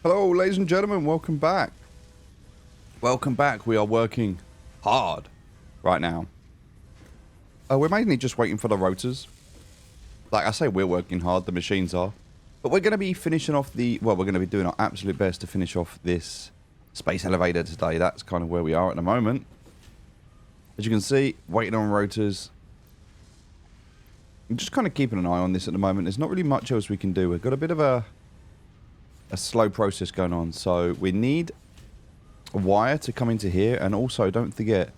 Hello, ladies and gentlemen. Welcome back. Welcome back. We are working hard right now. We're mainly just waiting for the rotors. Like I say, we're working hard. The machines are. But we're going to be finishing off the... Well, we're going to be doing our absolute best to finish off this space elevator today. That's kind of where we are at the moment. As you can see, waiting on rotors. I'm just kind of keeping an eye on this at the moment. There's not really much else we can do. We've got a bit of a slow process going on. So we need a wire to come into here. And also, don't forget,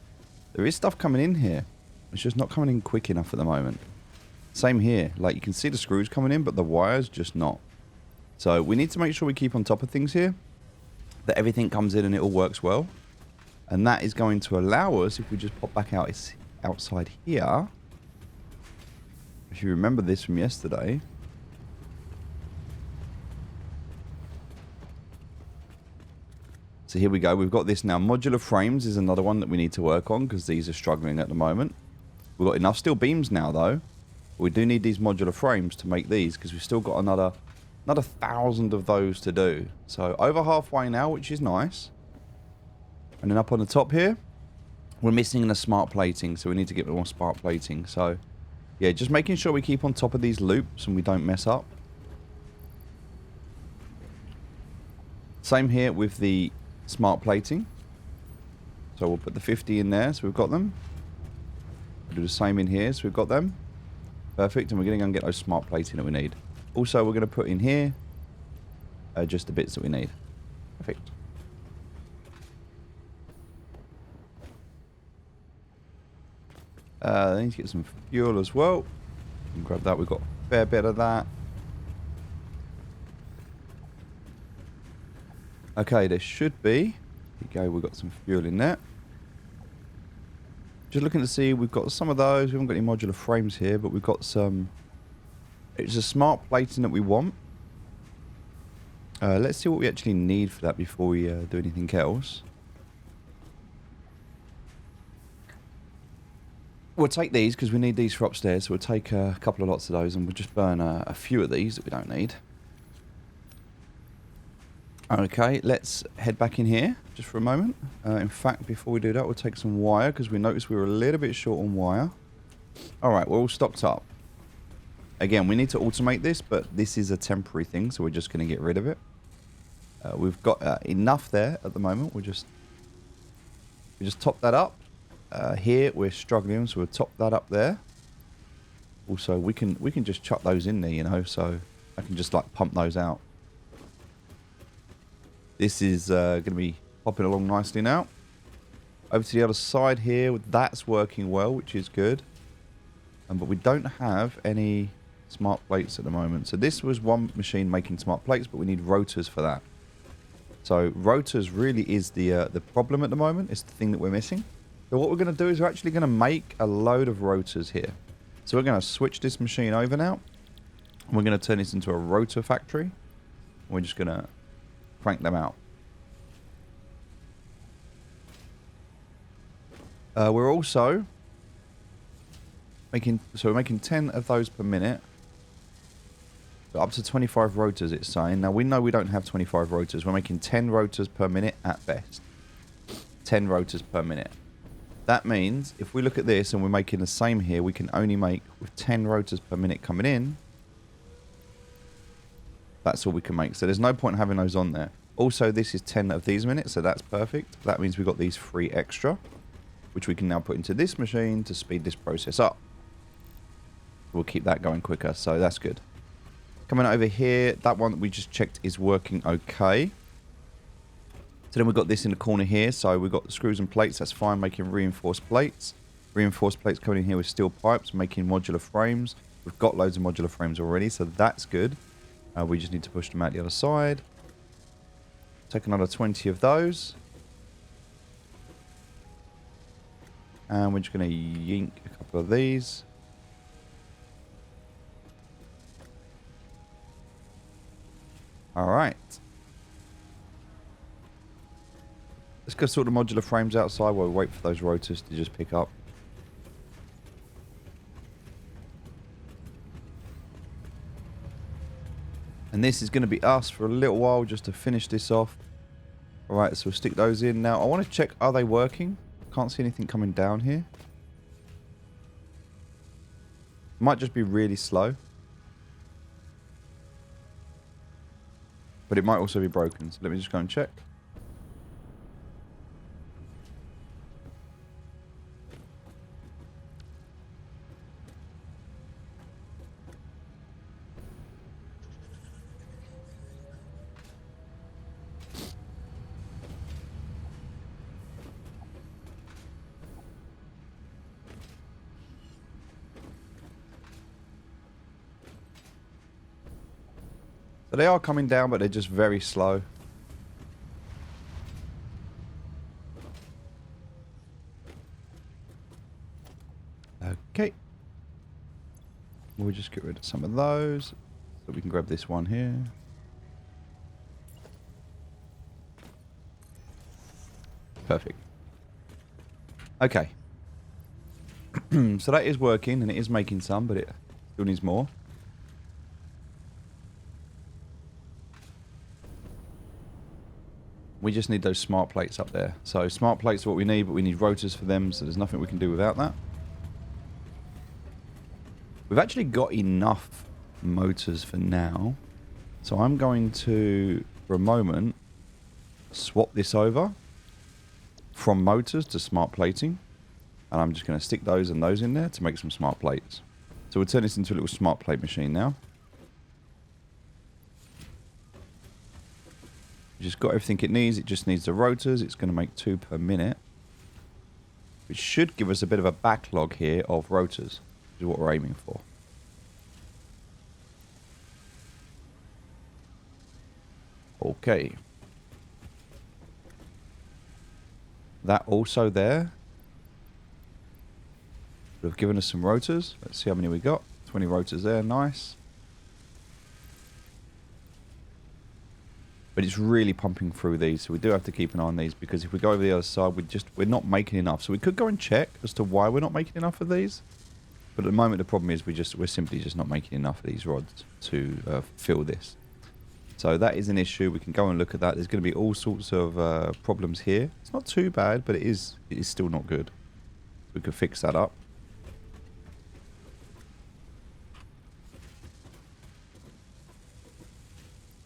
there is stuff coming in here. It's just not coming in quick enough at the moment. Same here. Like, you can see the screws coming in, but the wire's just not. So we need to make sure we keep on top of things here. That everything comes in and it all works well. And that is going to allow us, if we just pop back out, it's outside here. If you remember this from yesterday. So here we go. We've got this now. Modular frames is another one that we need to work on because these are struggling at the moment. We've got enough steel beams now, though. We do need these modular frames to make these because we've still got another 1,000 of those to do. So over halfway now, which is nice. And then up on the top here, we're missing the smart plating. So we need to get more smart plating. So yeah, just making sure we keep on top of these loops and we don't mess up. Same here with the smart plating. So we'll put the 50 in there, so we've got them. We'll do the same in here, so we've got them. Perfect, and we're going to go and get those smart plating that we need. Also, we're going to put in here just the bits that we need. Perfect. I need to get some fuel as well. And grab that, we've got a fair bit of that. Okay, there should be. Here we go, we've got some fuel in there. Just looking to see, we've got some of those. We haven't got any modular frames here, but we've got some... It's a smart plating that we want. Let's see what we actually need for that before we do anything else. We'll take these because we need these for upstairs. So we'll take a couple of lots of those and we'll just burn a few of these that we don't need. Okay, let's head back in here just for a moment. In fact, before we do that, we'll take some wire because we noticed we were a little bit short on wire. Alright, we're all stocked up. Again, we need to automate this, but this is a temporary thing, so we're just going to get rid of it. We've got enough there at the moment. We just top that up. Here, we're struggling, so we'll top that up there. Also, we can just chuck those in there, you know, so I can just like pump those out. This is going to be popping along nicely now. Over to the other side here. That's working well, which is good. But we don't have any smart plates at the moment. So this was one machine making smart plates, but we need rotors for that. So rotors really is the problem at the moment. It's the thing that we're missing. So what we're going to do is we're actually going to make a load of rotors here. So we're going to switch this machine over now. And we're going to turn this into a rotor factory. And we're just going to crank them out. We're also making 10 of those per minute. So up to 25 rotors, it's saying. Now we know we don't have 25 rotors. We're making 10 rotors per minute at best. 10 rotors per minute. That means if we look at this and we're making the same here, we can only make with 10 rotors per minute coming in. That's all we can make. So there's no point having those on there. Also, this is 10 of these minutes, so that's perfect. That means we've got these 3 extra, which we can now put into this machine to speed this process up. We'll keep that going quicker, so that's good. Coming over here, that one that we just checked is working okay. So then we've got this in the corner here, so we've got the screws and plates, that's fine, making reinforced plates. Reinforced plates coming in here with steel pipes, making modular frames. We've got loads of modular frames already, so that's good. We just need to push them out the other side. Take another 20 of those. And we're just going to yank a couple of these. Alright. Let's go sort the modular frames outside while we wait for those rotors to just pick up. And this is going to be us for a little while just to finish this off. Alright, so we'll stick those in. Now, I want to check, are they working? Can't see anything coming down here. Might just be really slow. But it might also be broken. So let me just go and check. So they are coming down, but they're just very slow. Okay. We'll just get rid of some of those. So we can grab this one here. Perfect. Okay. So that is working, and it is making some, but it still needs more. We just need those smart plates up there. So smart plates are what we need, but we need rotors for them, so there's nothing we can do without that. We've actually got enough motors for now. So I'm going to, for a moment, swap this over from motors to smart plating. And I'm just going to stick those and those in there to make some smart plates. So we'll turn this into a little smart plate machine now. Just got everything it needs. It just needs the rotors. It's going to make 2 per minute, which should give us a bit of a backlog here of rotors, which is what we're aiming for. Okay. That also there would have given us some rotors. Let's see how many we got. 20 rotors there. Nice. But it's really pumping through these, so we do have to keep an eye on these, because if we go over the other side, we're not making enough. So we could go and check as to why we're not making enough of these. But at the moment, the problem is we're simply just not making enough of these rods to fill this. So that is an issue. We can go and look at that. There's going to be all sorts of problems here. It's not too bad, but it is still not good. We could fix that up.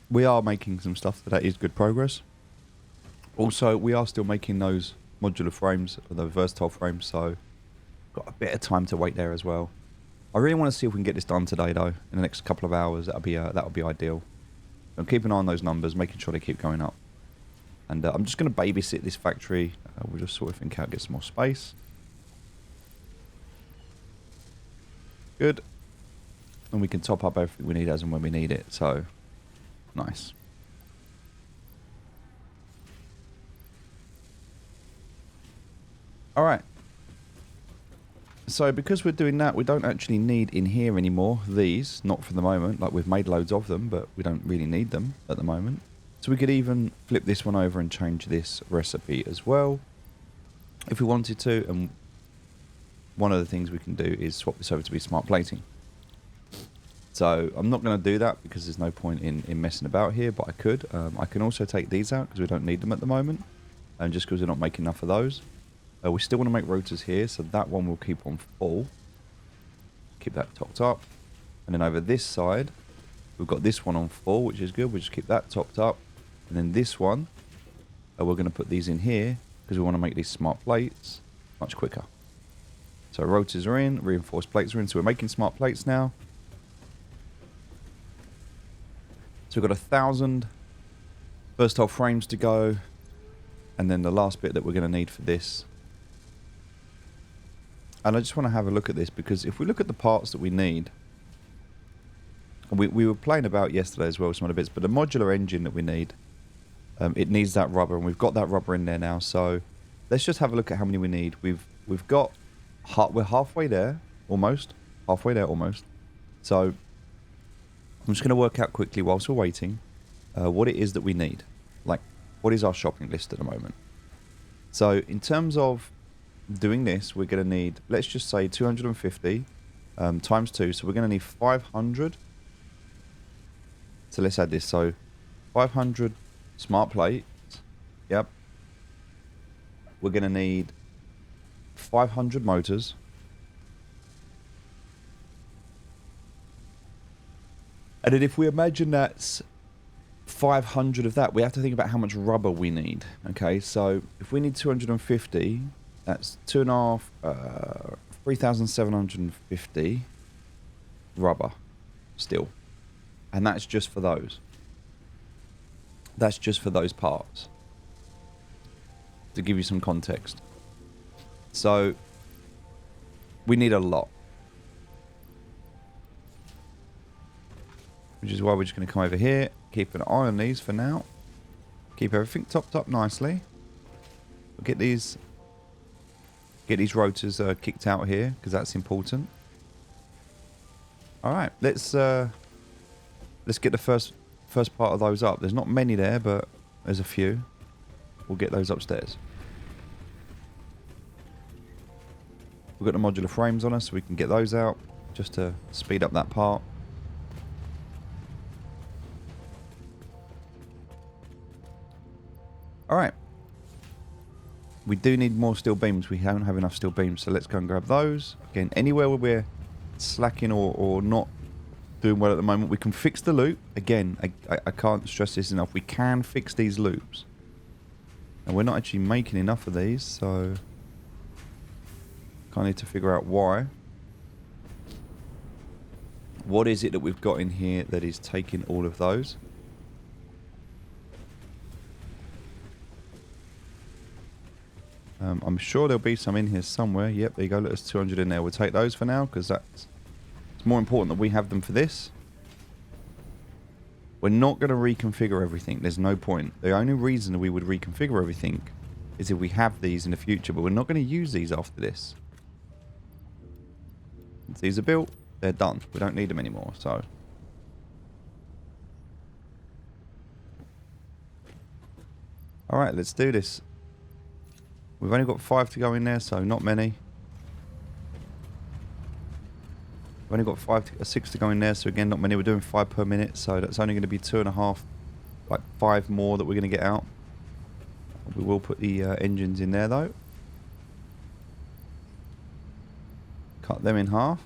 We are making some stuff that is good progress. Also, we are still making those modular frames, or the versatile frames, so got a bit of time to wait there as well. I really want to see if we can get this done today, though. In the next couple of hours, that'll be ideal. So keep an eye on those numbers, making sure they keep going up. And I'm just going to babysit this factory. We'll just sort of think out, get some more space. Good. And we can top up everything we need as and when we need it. So nice. All right. So because we're doing that, we don't actually need in here anymore these, not for the moment. Like, we've made loads of them, but we don't really need them at the moment. So we could even flip this one over and change this recipe as well if we wanted to. And one of the things we can do is swap this over to be smart plating. So I'm not going to do that because there's no point in messing about here, but I could. I can also take these out because we don't need them at the moment, and just because we're not making enough of those. We still want to make rotors here, so that one will keep on full. Keep that topped up. And then over this side, we've got this one on full, which is good. We'll just keep that topped up. And then this one, we're going to put these in here because we want to make these smart plates much quicker. So rotors are in, reinforced plates are in. So we're making smart plates now. So we've got 1,000 versatile frames to go. And then the last bit that we're going to need for this. And I just want to have a look at this, because if we look at the parts that we need, we were playing about yesterday as well with some other bits, but the modular engine that we need, it needs that rubber, and we've got that rubber in there now. So let's just have a look at how many we need. We've got we're halfway there, almost halfway there, almost. So I'm just going to work out quickly whilst we're waiting what it is that we need. Like, what is our shopping list at the moment? So in terms of doing this, we're going to need, let's just say 250 times 2. So we're going to need 500. So let's add this. So 500 smart plates. Yep. We're going to need 500 motors. And then if we imagine that's 500 of that, we have to think about how much rubber we need. Okay, so if we need 250, that's 3,750 rubber still. And that's just for those. That's just for those parts. To give you some context. So we need a lot. Which is why we're just going to come over here, keep an eye on these for now. Keep everything topped up nicely. We'll get these rotors kicked out here because that's important. All right, let's get the first part of those up. There's not many there, but there's a few. We'll get those upstairs. We've got the modular frames on us, so we can get those out just to speed up that part. Alright. We do need more steel beams. We don't have enough steel beams, so let's go and grab those. Again, anywhere where we're slacking or not doing well at the moment, we can fix the loop. Again, I can't stress this enough. We can fix these loops. And we're not actually making enough of these, so I need to figure out why. What is it that we've got in here that is taking all of those? I'm sure there'll be some in here somewhere. Yep, there you go. Look, there's 200 in there. We'll take those for now because it's more important that we have them for this. We're not going to reconfigure everything. There's no point. The only reason we would reconfigure everything is if we have these in the future, but we're not going to use these after this. Once these are built, they're done. We don't need them anymore, so. Alright, let's do this. We've only got 5 to go in there, so not many. We've only got 6 to go in there, so again, not many. We're doing 5 per minute, so that's only going to be 2.5, like 5 more that we're going to get out. We will put the engines in there, though. Cut them in half.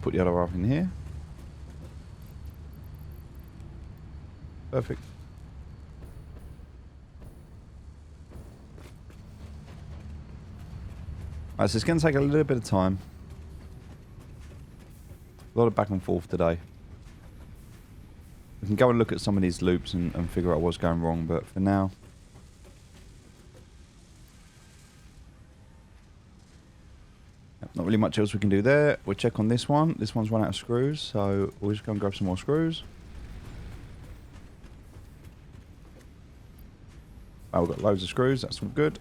Put the other half in here. Perfect. Alright, so it's going to take a little bit of time. A lot of back and forth today. We can go and look at some of these loops and figure out what's going wrong, but for now... not really much else we can do there. We'll check on this one. This one's run out of screws, so we'll just go and grab some more screws. Oh, we've got loads of screws. That's all good.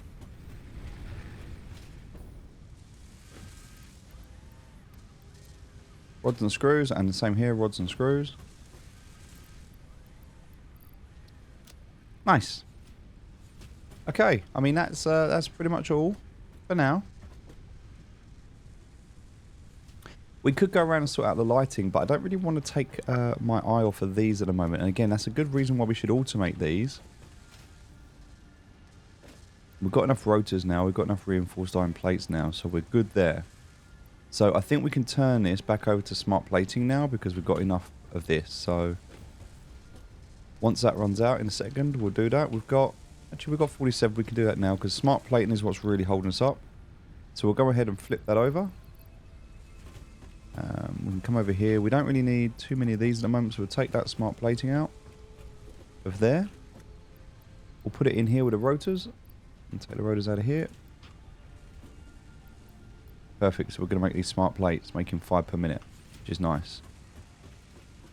Rods and screws, and the same here, rods and screws. Nice. Okay, I mean that's pretty much all for now. We could go around and sort out the lighting, but I don't really want to take my eye off of these at the moment. And again, that's a good reason why we should automate these. We've got enough rotors now. We've got enough reinforced iron plates now, so we're good there. So I think we can turn this back over to smart plating now because we've got enough of this. So once that runs out in a second, we'll do that. We've got 47. We can do that now because smart plating is what's really holding us up. So we'll go ahead and flip that over. We can come over here. We don't really need too many of these at the moment, so we'll take that smart plating out of there. We'll put it in here with the rotors and take the rotors out of here. Perfect. So we're going to make these smart plates, making 5 per minute, which is nice.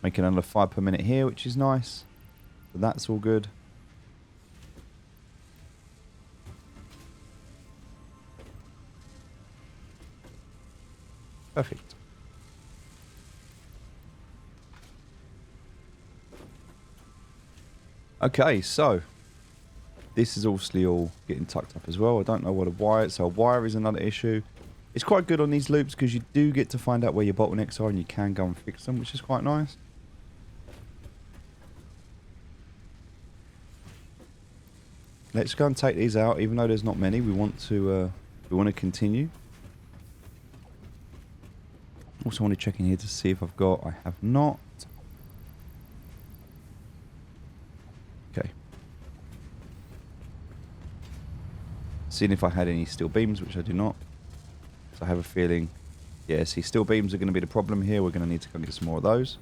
Making another 5 per minute here, which is nice. So that's all good. Perfect. Okay, so this is obviously all getting tucked up as well. I don't know what a wire is, so a wire is another issue. It's quite good on these loops because you do get to find out where your bottlenecks are and you can go and fix them, which is quite nice. Let's go and take these out, even though there's not many. We want to continue. Also want to check in here to see if I've got. I have not. Okay. Seeing if I had any steel beams, which I do not. So I have a feeling, yeah, see, steel beams are going to be the problem here. We're going to need to go and get some more of those.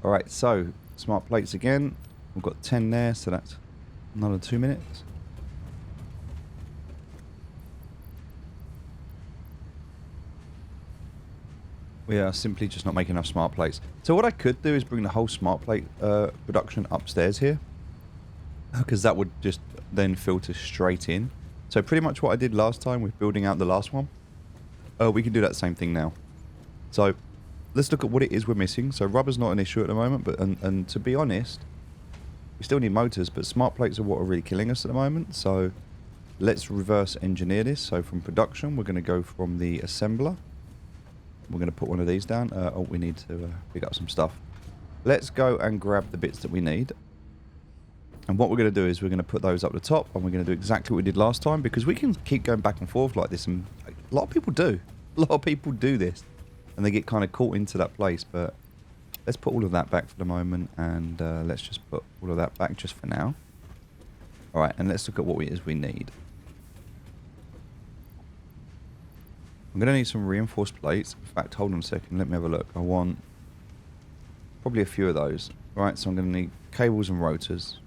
Alright, so smart plates again. We've got 10 there, so that's another 2 minutes. We are simply just not making enough smart plates. So what I could do is bring the whole smart plate production upstairs here, because that would just then filter straight in. So pretty much what I did last time with building out the last one, we can do that same thing now. So let's look at what it is we're missing. So rubber's not an issue at the moment, but and to be honest, we still need motors, but smart plates are what are really killing us at the moment. So let's reverse engineer this. So from production, we're going to go from the assembler. We're going to put one of these down. Oh, we need to pick up some stuff. Let's go and grab the bits that we need. And what we're going to do is we're going to put those up the top, and we're going to do exactly what we did last time, because we can keep going back and forth like this, and a lot of people do. A lot of people do this, and they get kind of caught into that place. But let's put all of that back for the moment, and let's just put all of that back just for now. All right, and let's look at what it is we need. I'm going to need some reinforced plates. In fact, hold on a second. Let me have a look. I want probably a few of those. Right, so I'm going to need cables and rotors.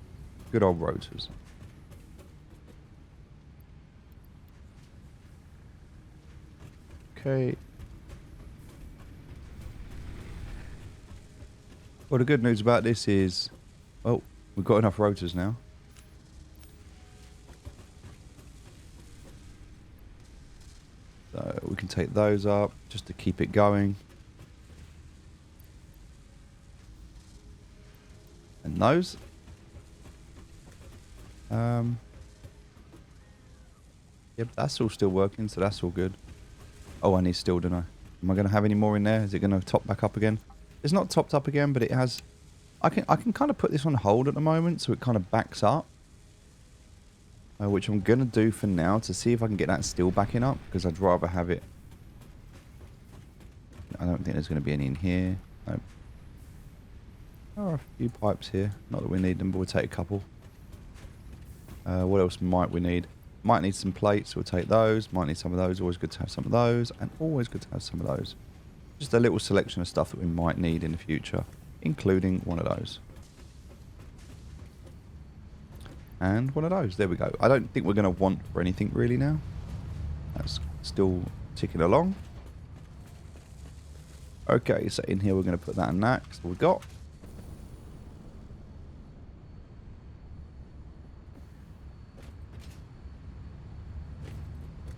Good old rotors. Okay. Well, the good news about this is, well, we've got enough rotors now. So we can take those up just to keep it going. And those. Yep, that's all still working, so that's all good. Oh, I need steel, don't I? Am I going to have any more in there? Is it going to top back up again? It's not topped up again, but it has... I can kind of put this on hold at the moment, so it kind of backs up. Which I'm going to do for now to see if I can get that steel backing up, because I'd rather have it... I don't think there's going to be any in here. Nope. There are a few pipes here. Not that we need them, but we'll take a couple. What else might we need? Might need some plates, we'll take those. Might need some of those, always good to have some of those. And always good to have some of those. Just a little selection of stuff that we might need in the future, including one of those. And one of those. There we go. I don't think we're going to want for anything really now. That's still ticking along. Okay, so in here we're going to put that and that. That's what we've got.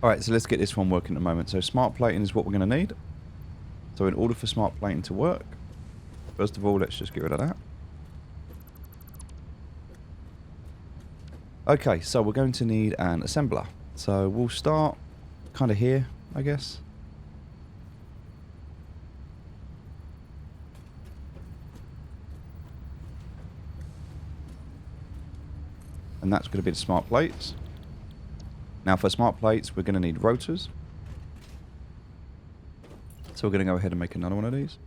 Alright, so let's get this one working at the moment. So smart plating is what we're going to need. So in order for smart plating to work, first of all, let's just get rid of that. Okay, so we're going to need an assembler. So we'll start kind of here, I guess. And that's going to be the smart plates. Now for smart plates, we're going to need rotors. So we're going to go ahead and make another one of these.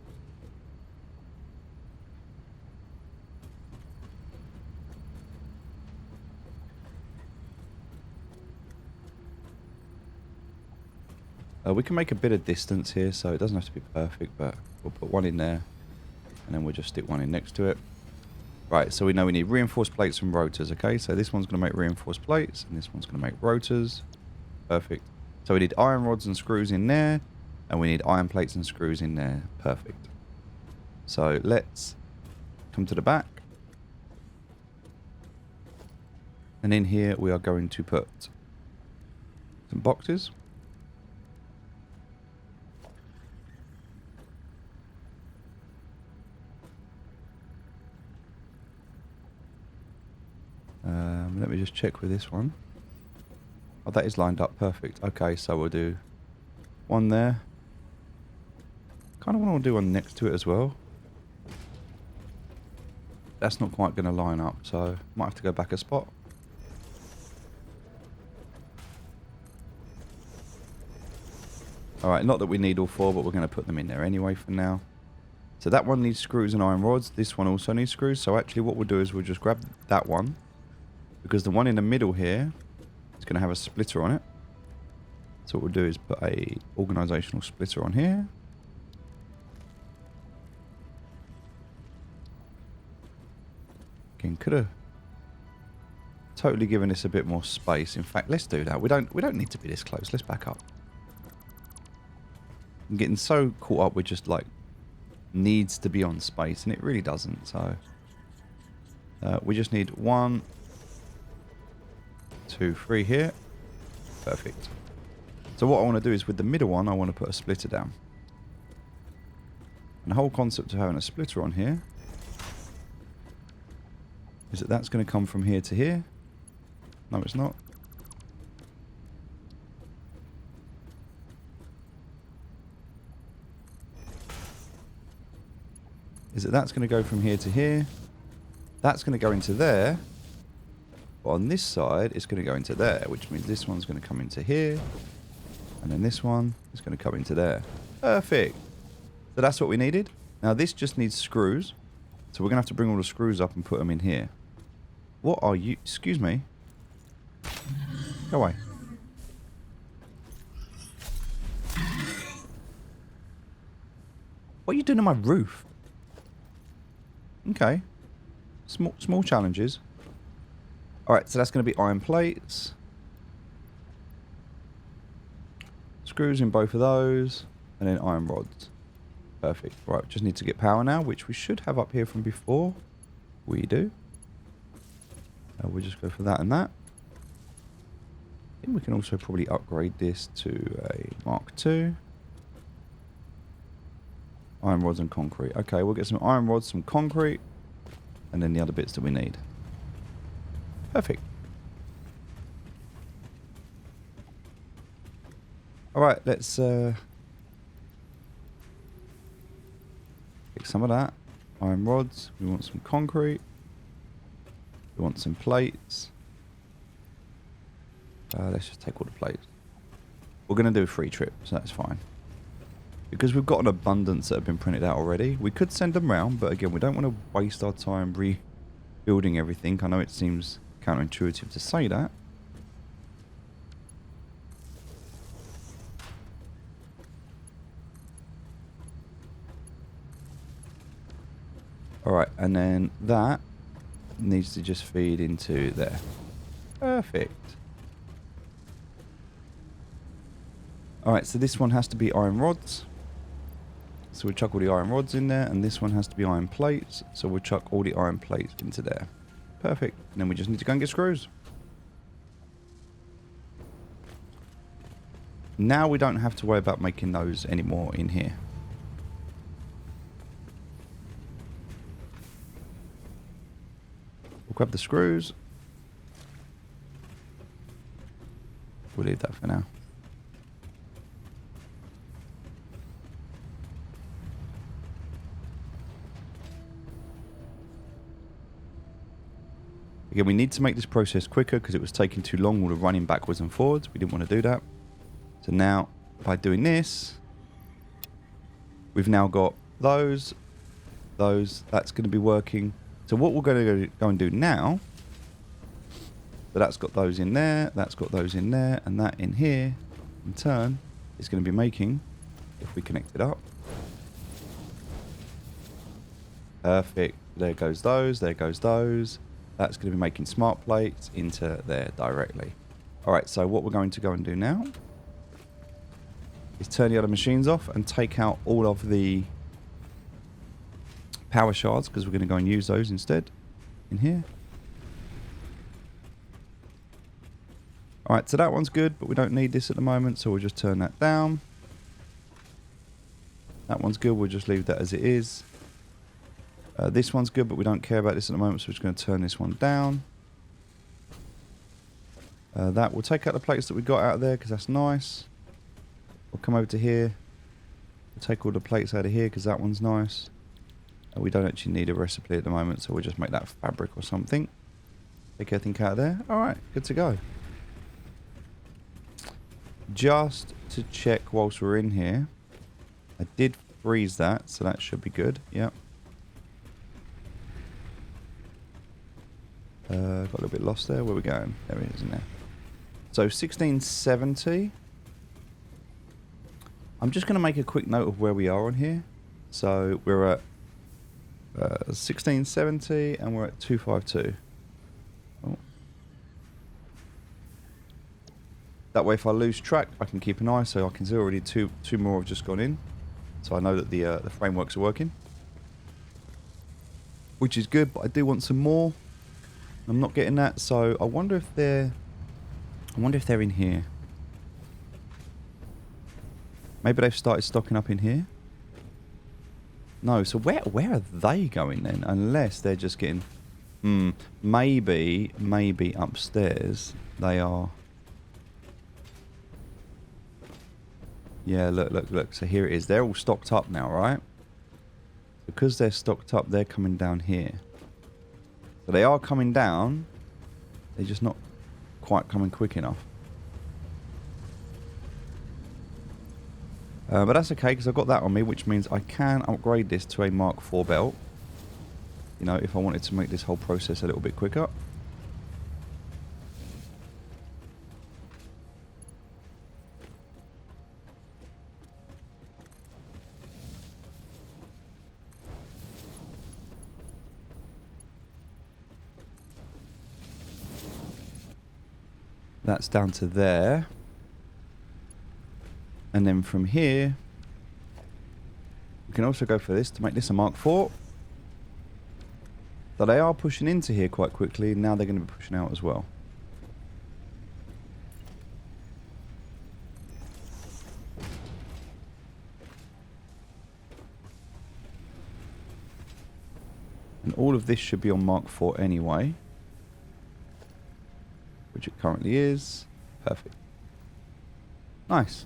We can make a bit of distance here, so it doesn't have to be perfect, but we'll put one in there, and then we'll just stick one in next to it. Right, so we know we need reinforced plates and rotors, okay? So this one's going to make reinforced plates, and this one's going to make rotors. Perfect. So we need iron rods and screws in there, and we need iron plates and screws in there. Perfect. So let's come to the back. And in here we are going to put some boxes. Let me just check with this one. Oh, that is lined up perfect. Okay, so we'll do one there. Kind of want to do one next to it as well. That's not quite going to line up, so might have to go back a spot. Alright, not that we need all four, but we're going to put them in there anyway for now. So that one needs screws and iron rods. This one also needs screws. So actually what we'll do is we'll just grab that one, because the one in the middle here is going to have a splitter on it. So what we'll do is put a organisational splitter on here. Again, could have totally given this a bit more space. In fact, let's do that. We don't need to be this close. Let's back up. I'm getting so caught up with just like needs to be on space, and it really doesn't. So we just need 1, 2, 3 here. Perfect. So what I want to do is with the middle one, I want to put a splitter down. And the whole concept of having a splitter on here is that that's going to come from here to here. No, it's not. Is that that's going to go from here to here. That's going to go into there. But on this side, it's going to go into there, which means this one's going to come into here. And then this one is going to come into there. Perfect. So that's what we needed. Now this just needs screws. So we're going to have to bring all the screws up and put them in here. What are you? Excuse me. Go away. What are you doing on my roof? Okay. Small challenges. Alright, so that's going to be iron plates. Screws in both of those. And then iron rods. Perfect. Right, just need to get power now, which we should have up here from before. We do. We'll just go for that and that. I think we can also probably upgrade this to a Mark II. Iron rods and concrete. Okay, we'll get some iron rods, some concrete, and then the other bits that we need. Perfect. Alright, let's pick some of that. Iron rods. We want some concrete. We want some plates. Let's just take all the plates. We're going to do a free trip, so that's fine. Because we've got an abundance that have been printed out already. We could send them round, but again, we don't want to waste our time rebuilding everything. I know it seems counterintuitive to say that. Alright, and then that needs to just feed into there. Perfect. Alright, so this one has to be iron rods. So we'll chuck all the iron rods in there, and this one has to be iron plates. So we'll chuck all the iron plates into there. Perfect. And then we just need to go and get screws. Now we don't have to worry about making those anymore in here. We'll grab the screws. We'll leave that for now. Again, we need to make this process quicker because it was taking too long, all the running backwards and forwards. We didn't want to do that. So now, by doing this, we've now got those, that's going to be working. So what we're going to go and do now, so that's got those in there, that's got those in there, and that in here, in turn, is going to be making, if we connect it up. Perfect. There goes those, there goes those. That's going to be making smart plates into there directly. Alright, so what we're going to go and do now is turn the other machines off and take out all of the power shards, because we're going to go and use those instead in here. Alright, so that one's good, but we don't need this at the moment, so we'll just turn that down. That one's good, we'll just leave that as it is. This one's good, but we don't care about this at the moment, so we're just going to turn this one down. We'll take out the plates that we got out of there because that's nice. We'll come over to here. We'll take all the plates out of here because that one's nice. We don't actually need a recipe at the moment, so we'll just make that fabric or something. Take everything out of there. Alright, good to go. Just to check whilst we're in here. I did freeze that, so that should be good. Yep. Got a little bit lost there. Where are we going? There it is in there. So 1670. I'm just going to make a quick note of where we are on here. So we're at 1670 and we're at 252. Oh. That way if I lose track I can keep an eye, so I can see already two more have just gone in. So I know that the frameworks are working. Which is good, but I do want some more. I'm not getting that, so I wonder if they're in here. Maybe they've started stocking up in here. No, so where are they going then? Unless they're just getting... maybe upstairs they are... Yeah, look. So here it is. They're all stocked up now, right? Because they're stocked up, they're coming down here. So they are coming down. They're just not quite coming quick enough. But that's okay, because I've got that on me, which means I can upgrade this to a Mark IV belt. You know, if I wanted to make this whole process a little bit quicker. That's down to there. And then from here, we can also go for this to make this a Mark IV. So they are pushing into here quite quickly, and now they're going to be pushing out as well. And all of this should be on Mark IV anyway. Which it currently is. Perfect. Nice.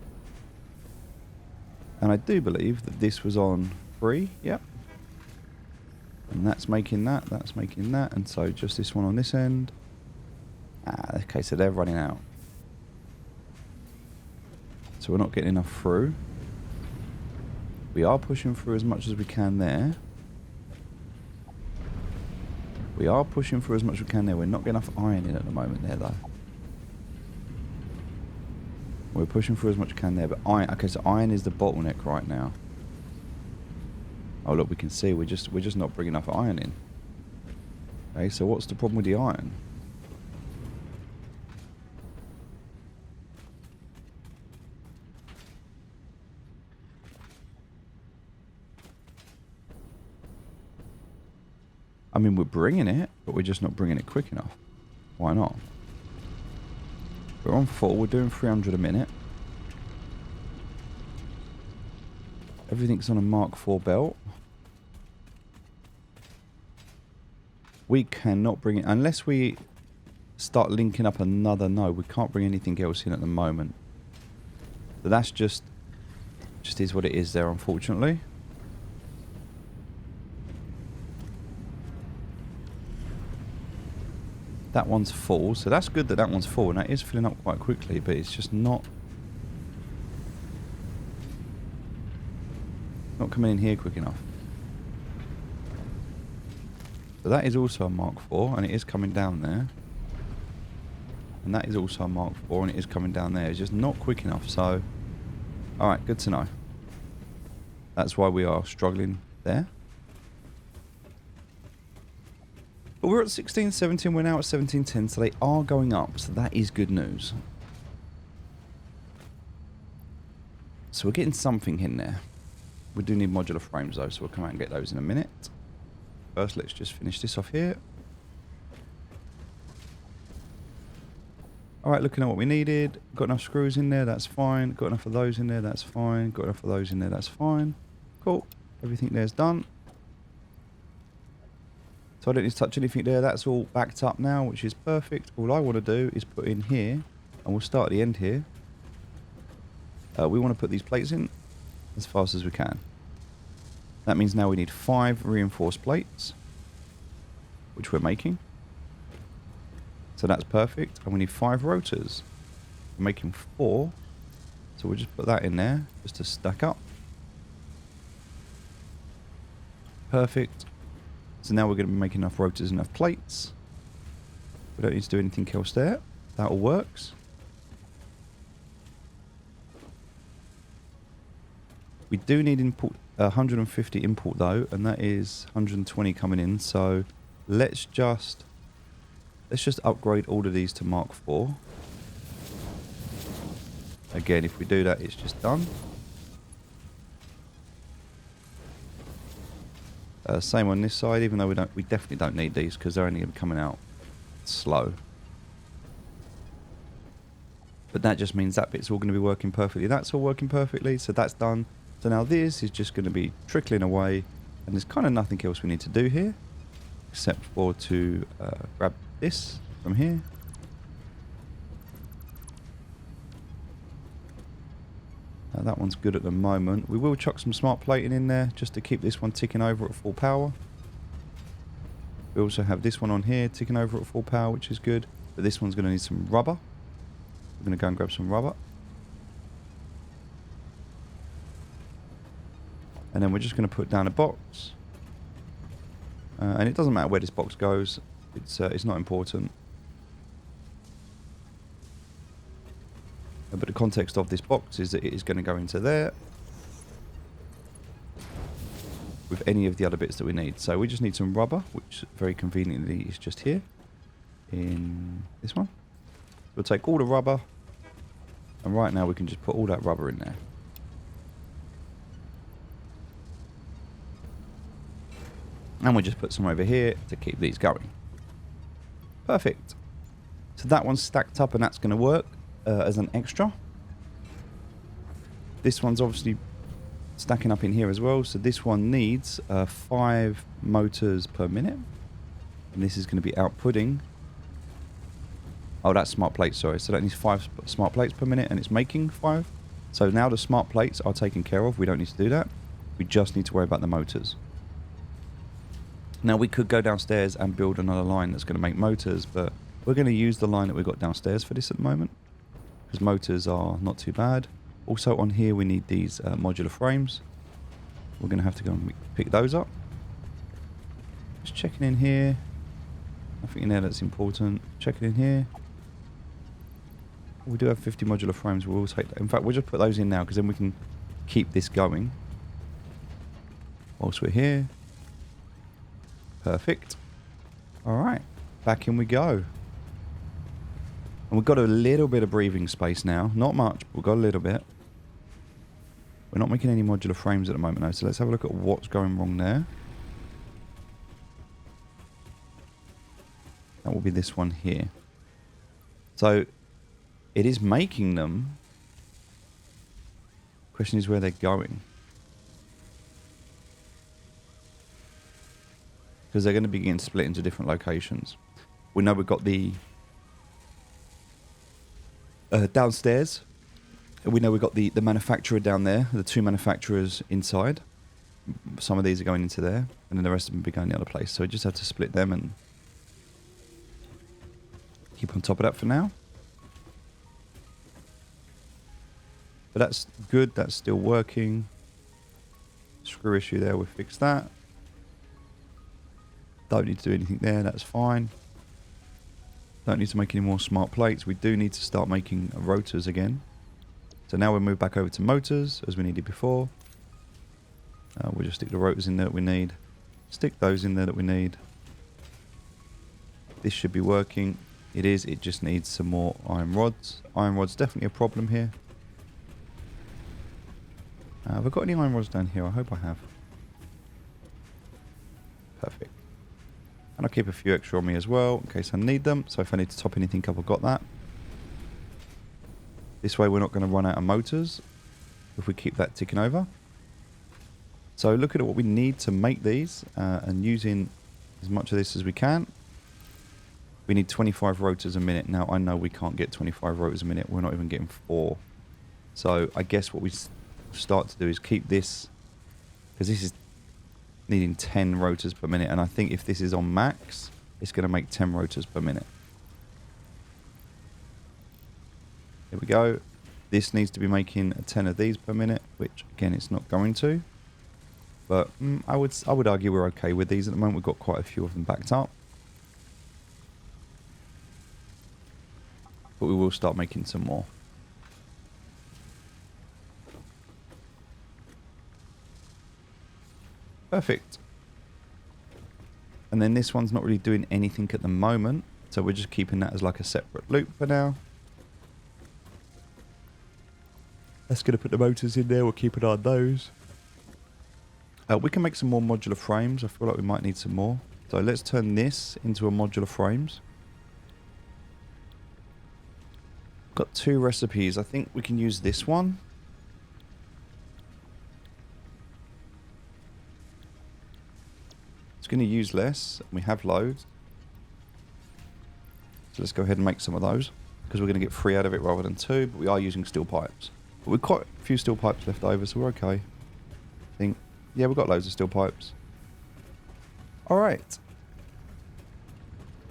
And I do believe that this was on 3. Yep. And that's making that. That's making that. And so just this one on this end. Okay, so they're running out. So we're not getting enough through. We are pushing through as much as we can there. We are pushing through as much as we can there. We're not getting enough iron in at the moment there, though. We're pushing through as much as we can there, but iron... Okay, so iron is the bottleneck right now. Oh, look, we can see we're just not bringing enough iron in. Okay, so what's the problem with the iron? I mean, we're bringing it, but we're just not bringing it quick enough. Why not? We're on 4. We're doing 300 a minute. Everything's on a Mark IV belt. We cannot bring it... Unless we start linking up another node, we can't bring anything else in at the moment. So that's just is what it is there, unfortunately. That one's full, so that's good that that one's full, and that is filling up quite quickly, but it's just not coming in here quick enough. So that is also a Mark IV, and it is coming down there. And that is also a Mark IV, and it is coming down there. It's just not quick enough, so... Alright, good to know. That's why we are struggling there. But we're at 1617, we're now at 1710, so they are going up, so that is good news. So we're getting something in there. We do need modular frames though, so we'll come out and get those in a minute. First, let's just finish this off here. Alright, looking at what we needed. Got enough screws in there, that's fine. Got enough of those in there, that's fine. Got enough of those in there, that's fine. Cool. Everything there's done. So I don't need to touch anything there. That's all backed up now, which is perfect. All I want to do is put in here, and we'll start at the end here. We want to put these plates in as fast as we can. That means now we need 5 reinforced plates, which we're making. So that's perfect. And we need 5 rotors. We're making 4. So we'll just put that in there just to stack up. Perfect. So now we're going to be making enough rotors, enough plates. We don't need to do anything else there. That all works. We do need import 150 import though, and that is 120 coming in. So let's just upgrade all of these to Mark IV. Again, if we do that, it's just done. Same on this side, even though we definitely don't need these because they're only coming out slow. But that just means that bit's all going to be working perfectly. That's all working perfectly, so that's done. So now this is just going to be trickling away, and there's kind of nothing else we need to do here, except for to grab this from here. That one's good at the moment. We will chuck some smart plating in there just to keep this one ticking over at full power. We also have this one on here ticking over at full power, which is good. But this one's going to need some rubber. We're going to go and grab some rubber. And then we're just going to put down a box. And it doesn't matter where this box goes. It's not important. But the context of this box is that it is going to go into there with any of the other bits that we need. So we just need some rubber, which very conveniently is just here in this one. We'll take all the rubber, and right now we can just put all that rubber in there. And we'll just put some over here to keep these going. Perfect. So that one's stacked up and that's going to work as an extra. This one's obviously stacking up in here as well. So this one needs 5 motors per minute. And this is going to be outputting. Oh, that's smart plates, sorry. So that needs 5 smart plates per minute and it's making 5. So now the smart plates are taken care of. We don't need to do that. We just need to worry about the motors. Now we could go downstairs and build another line that's going to make motors, but we're going to use the line that we've got downstairs for this at the moment, because motors are not too bad. Also on here we need these modular frames. We're going to have to go and pick those up. Just checking in here. Nothing in there that's important. Checking in here. We do have 50 modular frames. We'll take that. In fact, we'll just put those in now because then we can keep this going whilst we're here. Perfect. Alright, back in we go. And we've got a little bit of breathing space now. Not much, but we've got a little bit. We're not making any modular frames at the moment though, so let's have a look at what's going wrong there. That will be this one here. So, it is making them. Question is where they're going. Because they're going to begin split into different locations. We know we've got the downstairs. We know we've got the manufacturer down there, the 2 manufacturers inside. Some of these are going into there, and then the rest of them will be going the other place. So we just have to split them and keep on top of that for now. But that's good, that's still working. Screw issue there, we'll fix that. Don't need to do anything there, that's fine. Don't need to make any more smart plates. We do need to start making rotors again. So now we'll move back over to motors, as we needed before. We'll just stick the rotors in there that we need. Stick those in there that we need. This should be working. It is, it just needs some more iron rods. Iron rods definitely a problem here. Have I got any iron rods down here? I hope I have. Perfect. And I'll keep a few extra on me as well, in case I need them. So if I need to top anything up, I've got that. This way we're not going to run out of motors if we keep that ticking over. So looking at what we need to make these, and using as much of this as we can. We need 25 rotors a minute. Now, I know we can't get 25 rotors a minute. We're not even getting 4. So, I guess what we start to do is keep this, because this is needing 10 rotors per minute. And I think if this is on max, it's going to make 10 rotors per minute. Here we go. This needs to be making 10 of these per minute, which again it's not going to. But I would argue we're okay with these at the moment. We've got quite a few of them backed up. But we will start making some more. Perfect. And then this one's not really doing anything at the moment. So we're just keeping that as like a separate loop for now. That's going to put the motors in there. We'll keep an eye on those. We can make some more modular frames. I feel like we might need some more. So let's turn this into a modular frames. Got 2 recipes. I think we can use this one. It's going to use less. We have loads. So let's go ahead and make some of those. Because we're going to get 3 out of it rather than 2. But we are using steel pipes. But we've got a few steel pipes left over, so we're okay. I think. Yeah, we've got loads of steel pipes. Alright.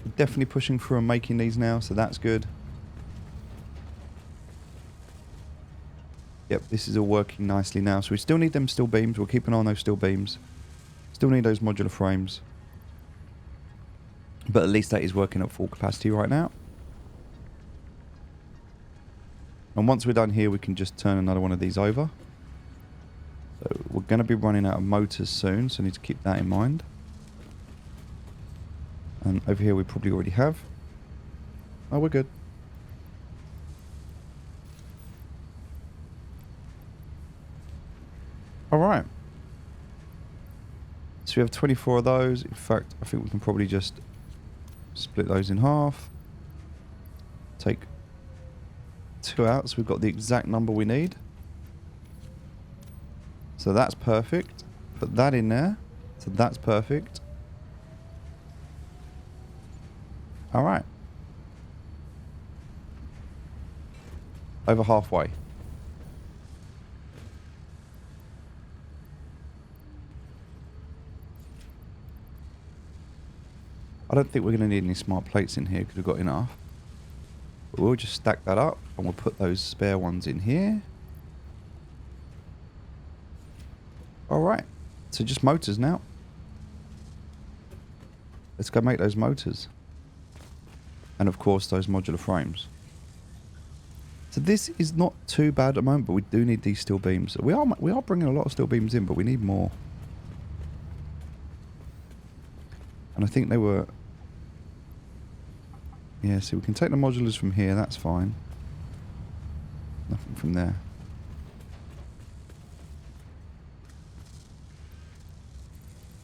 We're definitely pushing through and making these now, so that's good. Yep, this is all working nicely now. So we still need them steel beams. We'll keep an eye on those steel beams. Still need those modular frames. But at least that is working at full capacity right now. And once we're done here, we can just turn another one of these over. So we're going to be running out of motors soon, so I need to keep that in mind. And over here we probably already have. Oh, we're good. Alright. So we have 24 of those. In fact, I think we can probably just split those in half. Take 2 out, so we've got the exact number we need. So that's perfect. Put that in there. So that's perfect. Alright. Over halfway. I don't think we're going to need any smart plates in here because we've got enough. But we'll just stack that up and we'll put those spare ones in here. Alright. So just motors now. Let's go make those motors. And of course those modular frames. So this is not too bad at the moment, but we do need these steel beams. We are bringing a lot of steel beams in, but we need more. And I think they were... Yeah, so we can take the modulars from here, that's fine. Nothing from there.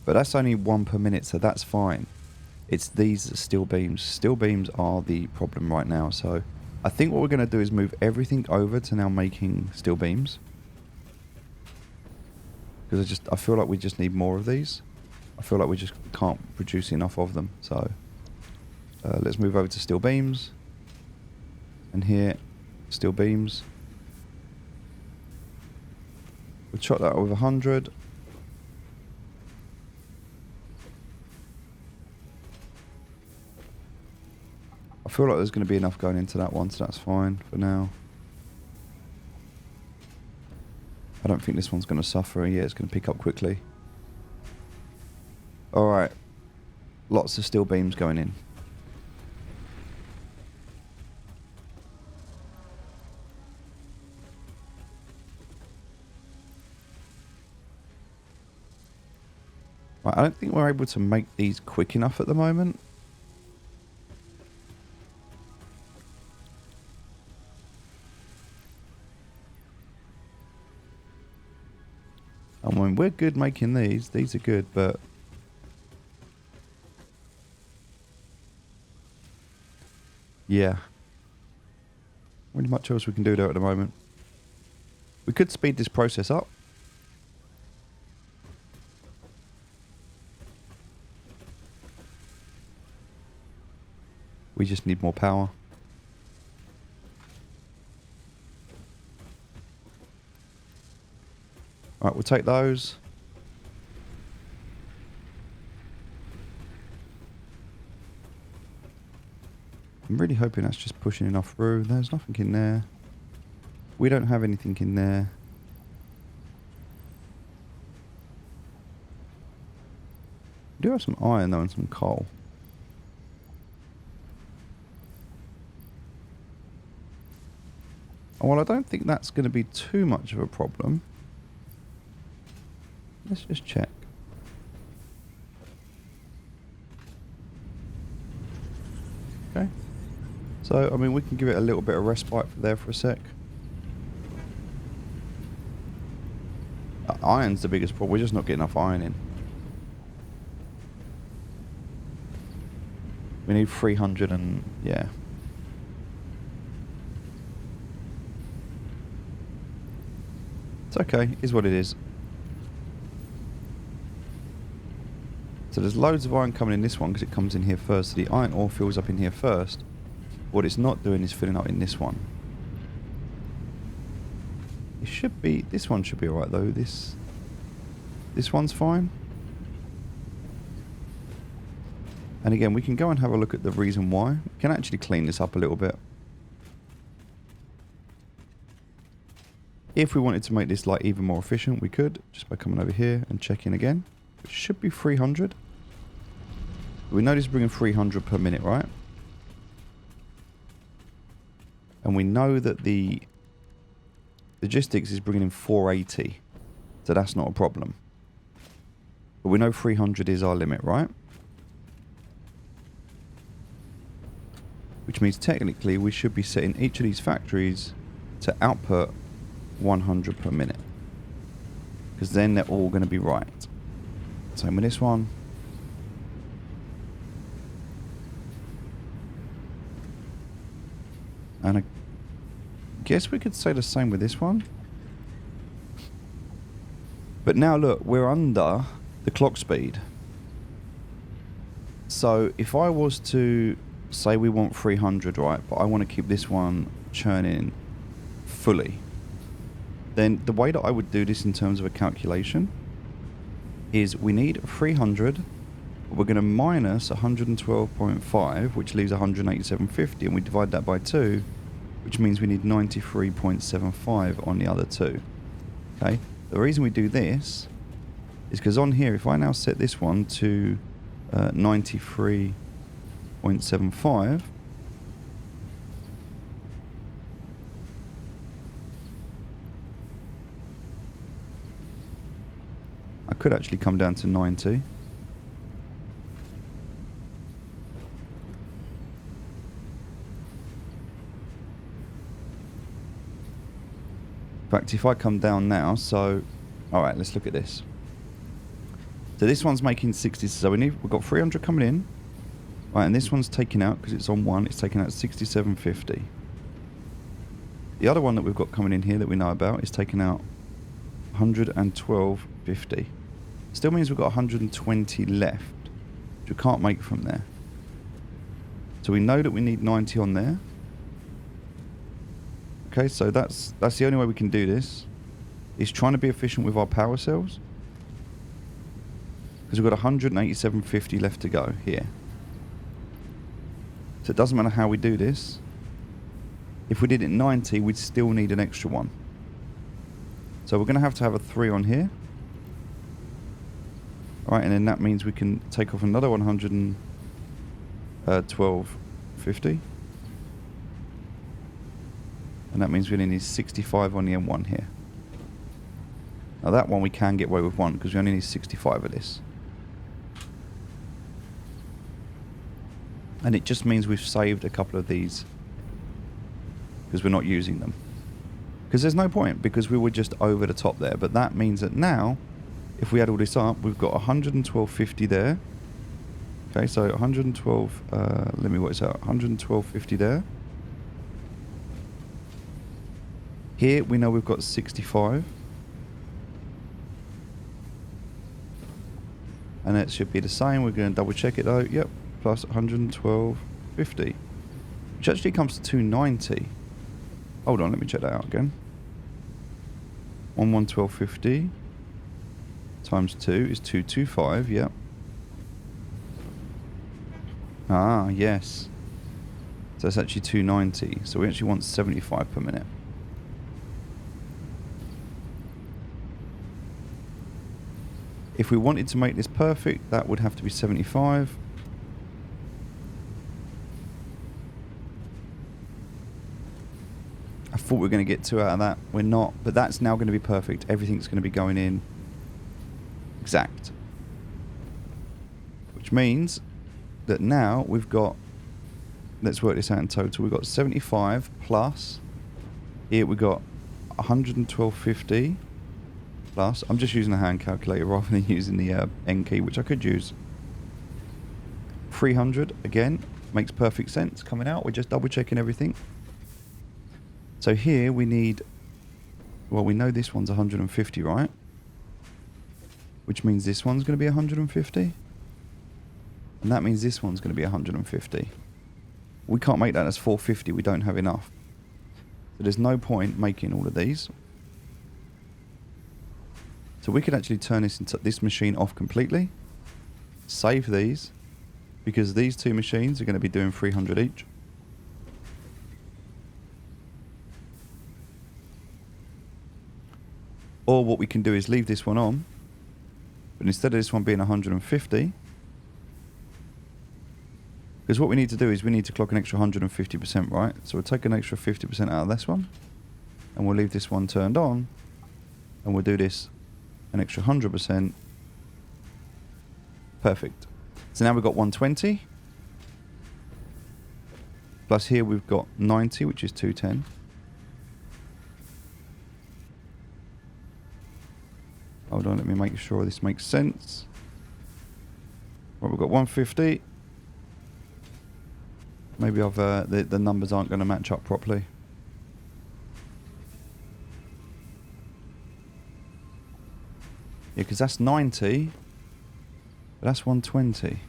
But that's only 1 per minute, so that's fine. It's these steel beams. Steel beams are the problem right now, so... I think what we're going to do is move everything over to now making steel beams. Because I feel like we just need more of these. I feel like we just can't produce enough of them, so... let's move over to steel beams. And here, steel beams. We'll chop that with 100. I feel like there's going to be enough going into that one, so that's fine for now. I don't think this one's going to suffer. Yeah, it's going to pick up quickly. Alright. Lots of steel beams going in. Right, I don't think we're able to make these quick enough at the moment. I mean, we're good making these. These are good, but... Yeah. Not much else we can do there at the moment. We could speed this process up. We just need more power. Alright, we'll take those. I'm really hoping that's just pushing enough through. There's nothing in there. We don't have anything in there. We do have some iron though and some coal. Oh, well, I don't think that's going to be too much of a problem. Let's just check. Okay. So, I mean, we can give it a little bit of respite there for a sec. Iron's the biggest problem. We're just not getting enough iron in. We need 300 and... yeah. It's okay. Is what it is. So there's loads of iron coming in this one because it comes in here first. So the iron ore fills up in here first. What it's not doing is filling up in this one. It should be... this one should be alright though. This one's fine. And again, we can go and have a look at the reason why. We can actually clean this up a little bit. If we wanted to make this like even more efficient, we could. Just by coming over here and checking again. It should be 300. We know this is bringing 300 per minute, right? And we know that the logistics is bringing in 480. So that's not a problem. But we know 300 is our limit, right? Which means technically we should be setting each of these factories to output 100 per minute. Because then they're all going to be right. Same with this one. And I guess we could say the same with this one. But now look, we're under the clock speed. So if I was to say we want 300, right, but I want to keep this one churning fully, then the way that I would do this in terms of a calculation is we need 300, but we're going to minus 112.5, which leaves 187.50, and we divide that by 2, which means we need 93.75 on the other two. Okay, the reason we do this is because on here, if I now set this one to 93.75, I could actually come down to 90. In fact, if I come down now, so... alright, let's look at this. So this one's making 60, so we've got 300 coming in. Right, and this one's taking out, because it's on 1, it's taking out 67.50. The other one that we've got coming in here that we know about is taking out 112.50. Still means we've got 120 left, which we can't make from there. So we know that we need 90 on there. Okay, so that's the only way we can do this, is trying to be efficient with our power cells. Because we've got 187.50 left to go here. So it doesn't matter how we do this. If we did it 90, we'd still need an extra one. So we're going to have a 3 on here. Right, and then that means we can take off another 112.50. And that means we only need 65 on the M1 here. Now that one we can get away with 1 because we only need 65 of this. And it just means we've saved a couple of these because we're not using them. Because there's no point, because we were just over the top there. But that means that now, if we add all this up, we've got 112.50 there. Okay, so 112, let me work this out, 112.50 there. Here we know we've got 65. And it should be the same. We're going to double check it though. Yep, plus 112.50. 50, which actually comes to 290. Hold on, let me check that out again. 11250 times 2 is 225, yep. Ah, yes. So that's actually 290. So we actually want 75 per minute. If we wanted to make this perfect, that would have to be 75. I thought we were going to get 2 out of that. We're not, but that's now going to be perfect. Everything's going to be going in exact. Which means that now we've got, let's work this out in total. We've got 75 plus, here we've got 112.50 plus, I'm just using a hand calculator rather than using the N key, which I could use. 300, again, makes perfect sense coming out. We're just double checking everything. So here we need, well, we know this one's 150, right? Which means this one's going to be 150. And that means this one's going to be 150. We can't make that as 450. We don't have enough. So there's no point making all of these. So we could actually turn this machine off completely. Save these. Because these two machines are going to be doing 300 each. Or what we can do is leave this one on. But instead of this one being 150... Because what we need to do is we need to clock an extra 150%, right? So we'll take an extra 50% out of this one. And we'll leave this one turned on. And we'll do this an extra 100%. Perfect. So now we've got 120. Plus here we've got 90, which is 210. Hold on, let me make sure this makes sense. Right, we've got 150. Maybe I've the numbers aren't going to match up properly. Yeah, because that's 90. But that's 120.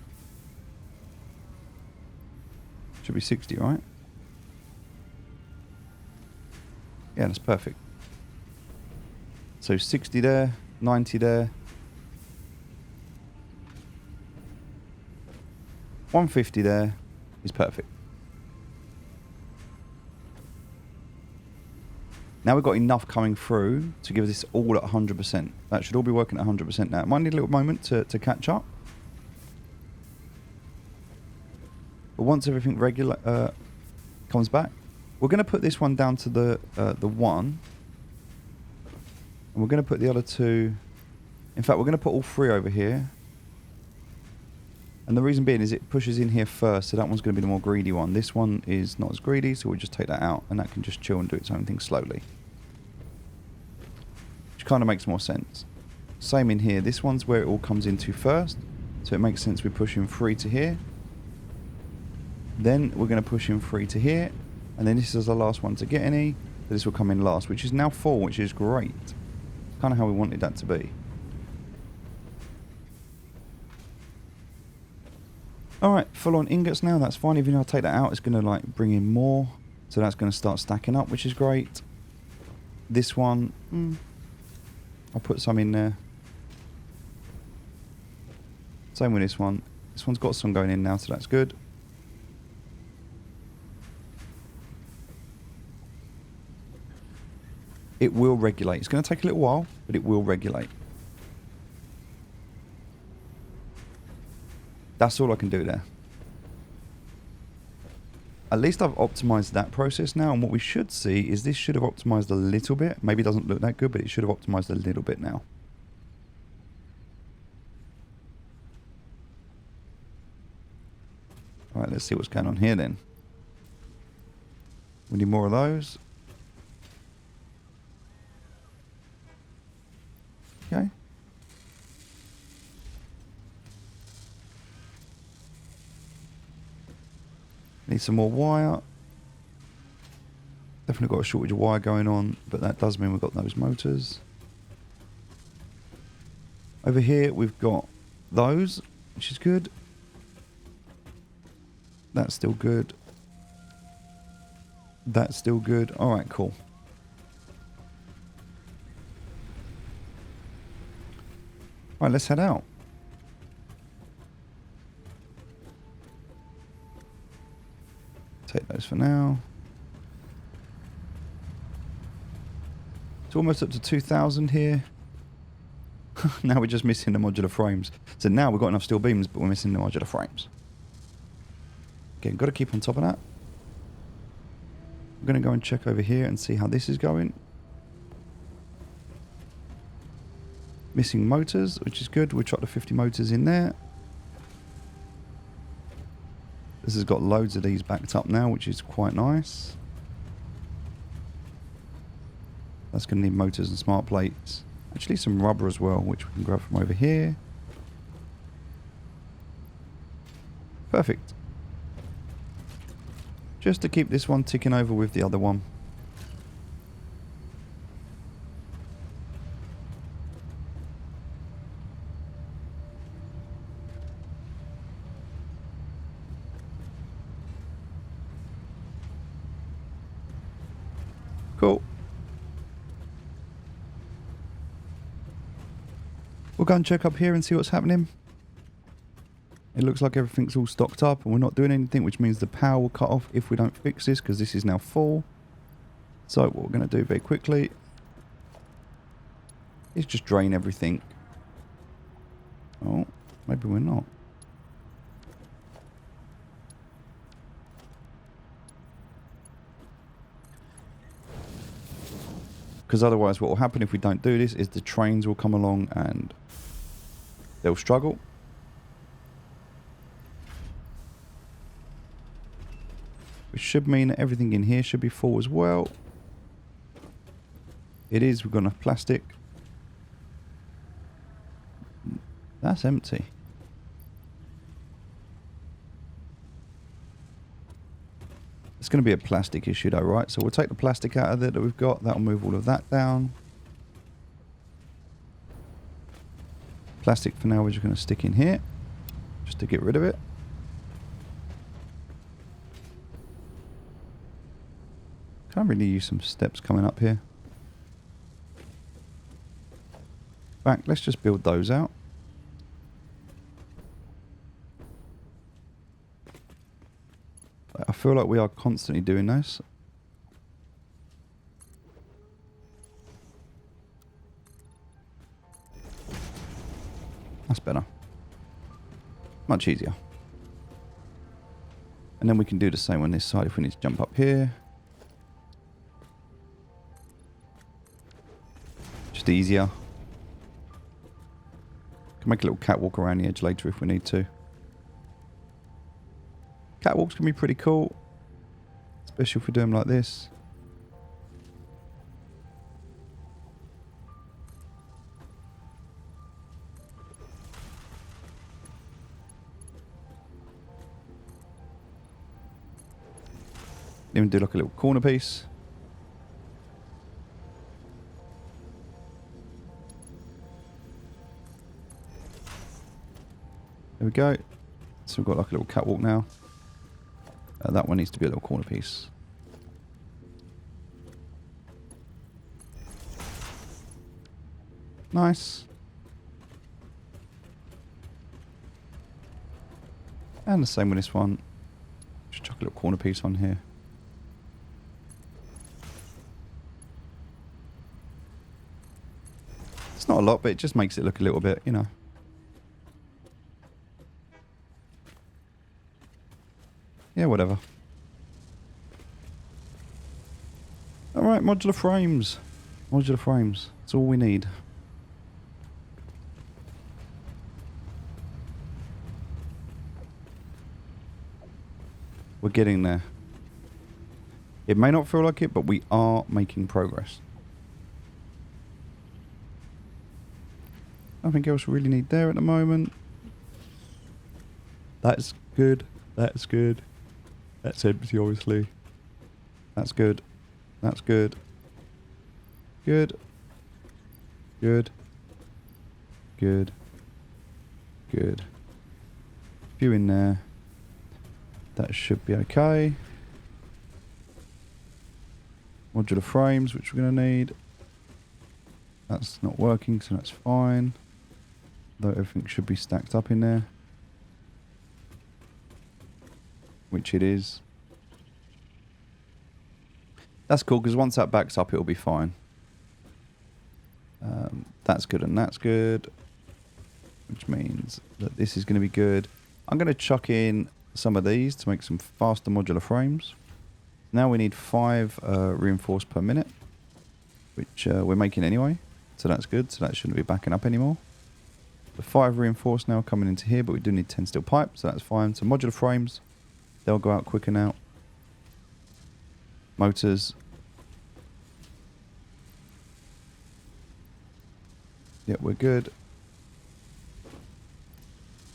Should be 60, right? Yeah, that's perfect. So 60 there, 90 there. 150 there is perfect. Now we've got enough coming through to give this all at 100%. That should all be working at 100% now. It might need a little moment to catch up. But once everything comes back, we're going to put this one down to the 1. And we're going to put the other 2... In fact, we're going to put all 3 over here. And the reason being is it pushes in here first, so that one's going to be the more greedy one. This one is not as greedy, so we'll just take that out, and that can just chill and do its own thing slowly. Which kind of makes more sense. Same in here. This one's where it all comes into first, so it makes sense we push in 3 to here. Then we're going to push in 3 to here, and then this is the last one to get any, so this will come in last, which is now full, which is great. Kind of how we wanted that to be. Alright, full on ingots now, that's fine. Even if I take that out, it's going to like bring in more. So that's going to start stacking up, which is great. This one, I'll put some in there. Same with this one. This one's got some going in now, so that's good. It will regulate. It's going to take a little while, but it will regulate. That's all I can do there. At least I've optimized that process now, and what we should see is this should have optimized a little bit. Maybe it doesn't look that good, but it should have optimized a little bit now. Alright, let's see what's going on here then. We need more of those. Okay. Need some more wire. Definitely got a shortage of wire going on, but that does mean we've got those motors. Over here we've got those, which is good. That's still good. That's still good. Alright, cool. Alright, let's head out. Take those for now. It's almost up to 2,000 here. Now we're just missing the modular frames. So now we've got enough steel beams, but we're missing the modular frames. Again, got to keep on top of that. I'm going to go and check over here and see how this is going. Missing motors, which is good. We'll chuck the 50 motors in there. This has got loads of these backed up now, which is quite nice. That's going to need motors and smart plates. Actually some rubber as well, which we can grab from over here. Perfect. Just to keep this one ticking over with the other one. Cool. We'll go and check up here and see what's happening. It looks like everything's all stocked up and we're not doing anything, which means the power will cut off if we don't fix this, because this is now full. So what we're going to do very quickly is just drain everything. Oh, maybe we're not. Because otherwise what will happen if we don't do this is the trains will come along and they'll struggle. Which should mean that everything in here should be full as well. It is. We've got enough plastic. That's empty. It's going to be a plastic issue though, right? So we'll take the plastic out of it that we've got. That'll move all of that down. Plastic for now we're just going to stick in here. Just to get rid of it. Can't really use some steps coming up here. In fact, let's just build those out. I feel like we are constantly doing this. That's better. Much easier. And then we can do the same on this side if we need to jump up here. Just easier. Can make a little catwalk around the edge later if we need to. Catwalks can be pretty cool, especially if we do them like this. Even do like a little corner piece. There we go. So we've got like a little catwalk now. That one needs to be a little corner piece. Nice. And the same with this one. Just chuck a little corner piece on here. It's not a lot, but it just makes it look a little bit, you know. Yeah, whatever. Alright, modular frames. Modular frames. That's all we need. We're getting there. It may not feel like it, but we are making progress. Nothing else we really need there at the moment. That's good. That's good. That's empty, obviously. That's good. That's good. Good. Good. Good. Good. Few in there. That should be okay. Modular frames, which we're going to need. That's not working, so that's fine. Though everything should be stacked up in there. Which it is. That's cool, because once that backs up, it'll be fine. That's good and that's good. Which means that this is going to be good. I'm going to chuck in some of these to make some faster modular frames. Now we need 5 reinforced per minute, which we're making anyway. So that's good. So that shouldn't be backing up anymore. The 5 reinforced now coming into here, but we do need 10 steel pipe, so that's fine. So modular frames, they'll go out quicker now. Motors. Yep, we're good.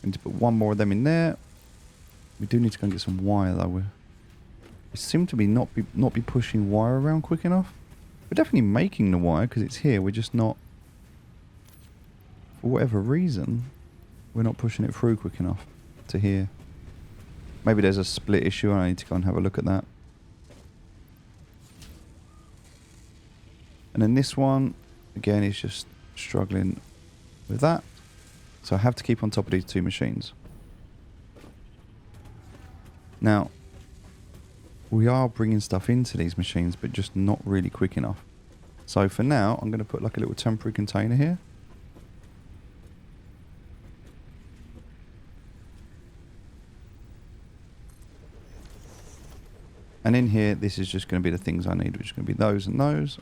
We need to put one more of them in there. We do need to go and get some wire though. We seem to be not be pushing wire around quick enough. We're definitely making the wire because it's here. We're just not, for whatever reason, we're not pushing it through quick enough to here. Maybe there's a split issue and I need to go and have a look at that. And then this one, again, is just struggling with that. So I have to keep on top of these 2 machines. Now, we are bringing stuff into these machines, but just not really quick enough. So for now, I'm going to put like a little temporary container here. And in here, this is just going to be the things I need, which is going to be those and those.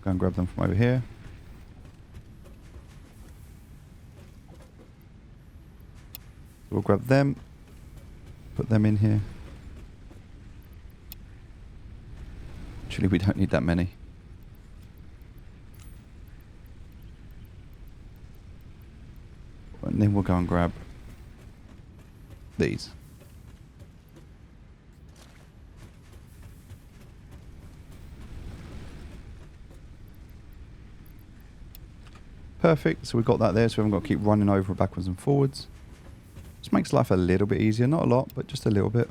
Go and grab them from over here. We'll grab them, put them in here. Actually, we don't need that many. And then we'll go and grab these. Perfect, so we've got that there, so we haven't got to keep running over backwards and forwards. Just makes life a little bit easier, not a lot, but just a little bit.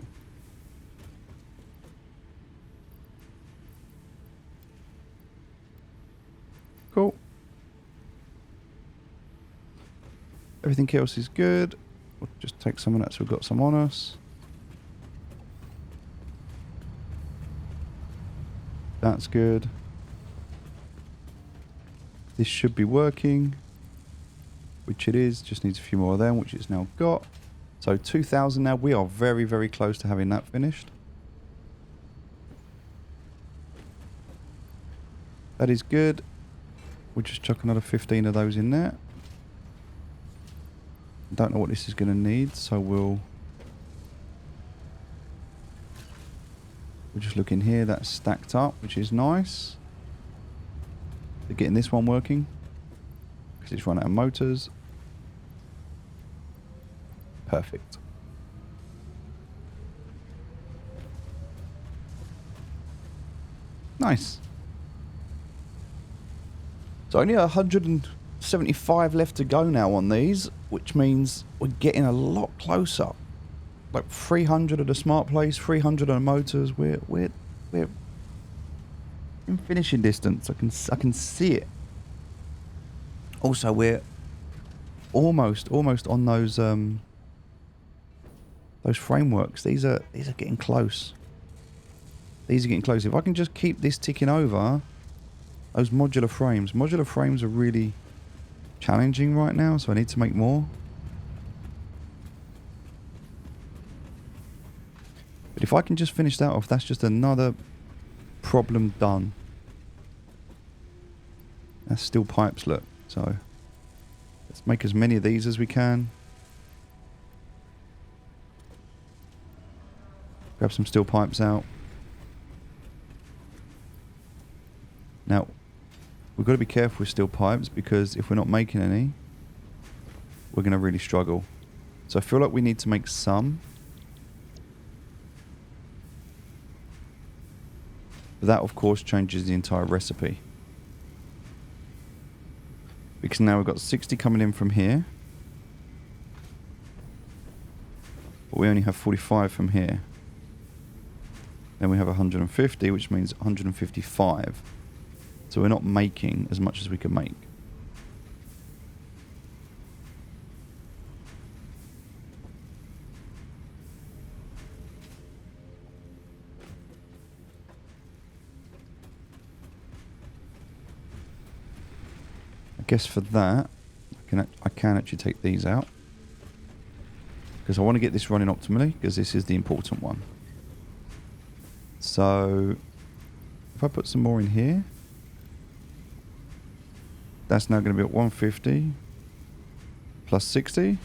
Cool. Everything else is good. We'll just take some of that so we've got some on us. That's good. This should be working, which it is. Just needs a few more of them, which it's now got. So 2,000 now. We are very, very close to having that finished. That is good. We'll just chuck another 15 of those in there. Don't know what this is going to need, so we'll just look in here. That's stacked up, which is nice. They're getting this one working because it's run out of motors. Perfect. Nice. So only 175 left to go now on these, which means we're getting a lot closer. Like 300 at the smart place, 300 on the motors. We're in finishing distance. I can see it. Also, we're almost on those frameworks. These are getting close. These are getting close. If I can just keep this ticking over, those modular frames are really challenging right now, so I need to make more. But if I can just finish that off, that's just another problem done. That's still pipes, look. So let's make as many of these as we can. Grab some steel pipes out. Now, we've got to be careful with steel pipes because if we're not making any, we're going to really struggle. So I feel like we need to make some. But that, of course, changes the entire recipe. Because now we've got 60 coming in from here. But we only have 45 from here. Then we have 150, which means 155. So we're not making as much as we can make. I guess for that, I can actually take these out. Because I want to get this running optimally, because this is the important one. So, if I put some more in here, that's now going to be at 150 plus 60.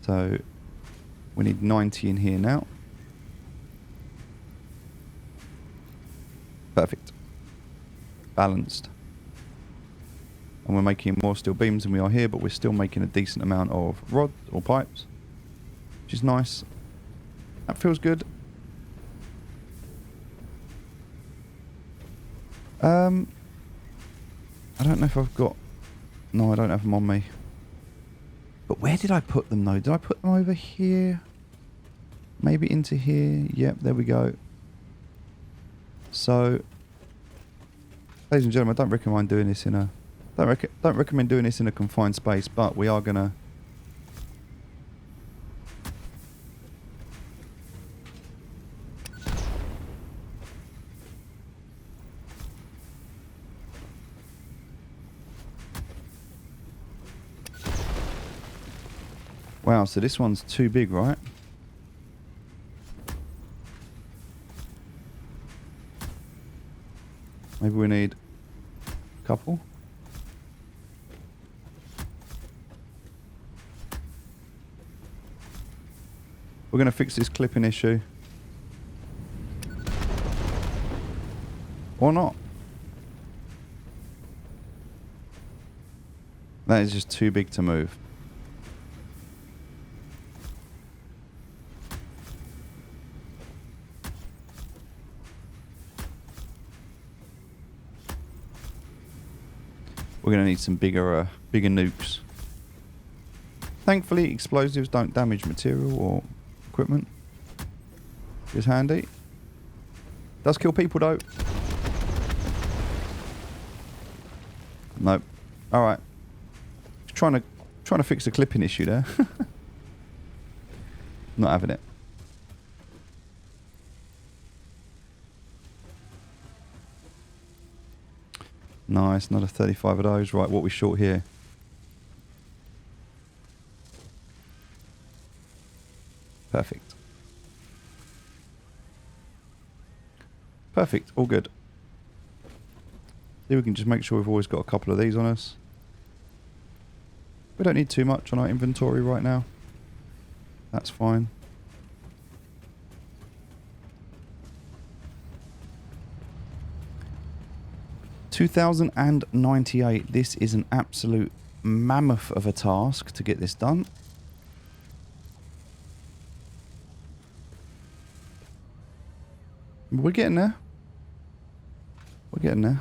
So, we need 90 in here now. Perfect. Balanced. And we're making more steel beams than we are here, but we're still making a decent amount of rods or pipes, which is nice. That feels good. I don't know if I've got... No, I don't have them on me. But where did I put them, though? Did I put them over here? Maybe into here? Yep, there we go. So, ladies and gentlemen, I don't recommend doing this in a... Don't recommend doing this in a confined space, but we are going to... Wow, so this one's too big, right? Maybe we need a couple. We're going to fix this clipping issue. Or not. That is just too big to move. We're going to need some bigger nukes. Thankfully, explosives don't damage material or equipment. Is handy. Does kill people though. Nope. All right. Trying to fix the clipping issue there. Not having it. Nice, another 35 of those. Right, what are we short here? Perfect. Perfect, all good. See, we can just make sure we've always got a couple of these on us. We don't need too much on our inventory right now. That's fine. $2,098. This is an absolute mammoth of a task to get this done. We're getting there. We're getting there.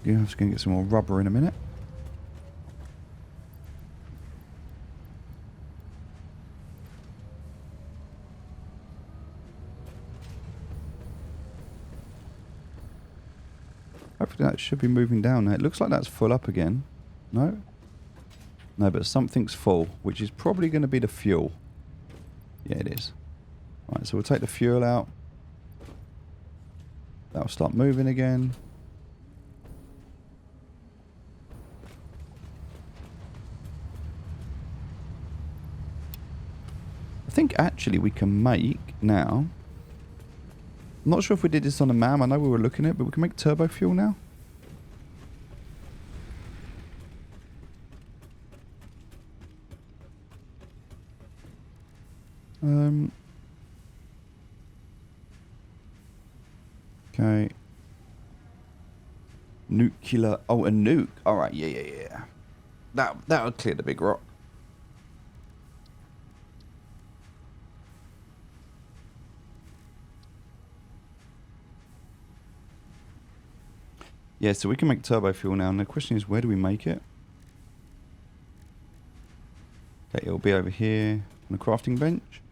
Yeah, I'm just going to get some more rubber in a minute. Hopefully that should be moving down now. It looks like that's full up again. No? No, but something's full, which is probably going to be the fuel. Yeah, it is. Right, so we'll take the fuel out. That'll start moving again. I think actually we can make now... I'm not sure if we did this on a MAM. I know we were looking at it, but we can make turbo fuel now. Okay. Nuclear... Oh, a nuke. Alright, yeah. That'll clear the big rock. Yeah, so we can make turbo fuel now. And the question is, where do we make it? Okay, it'll be over here on the crafting bench,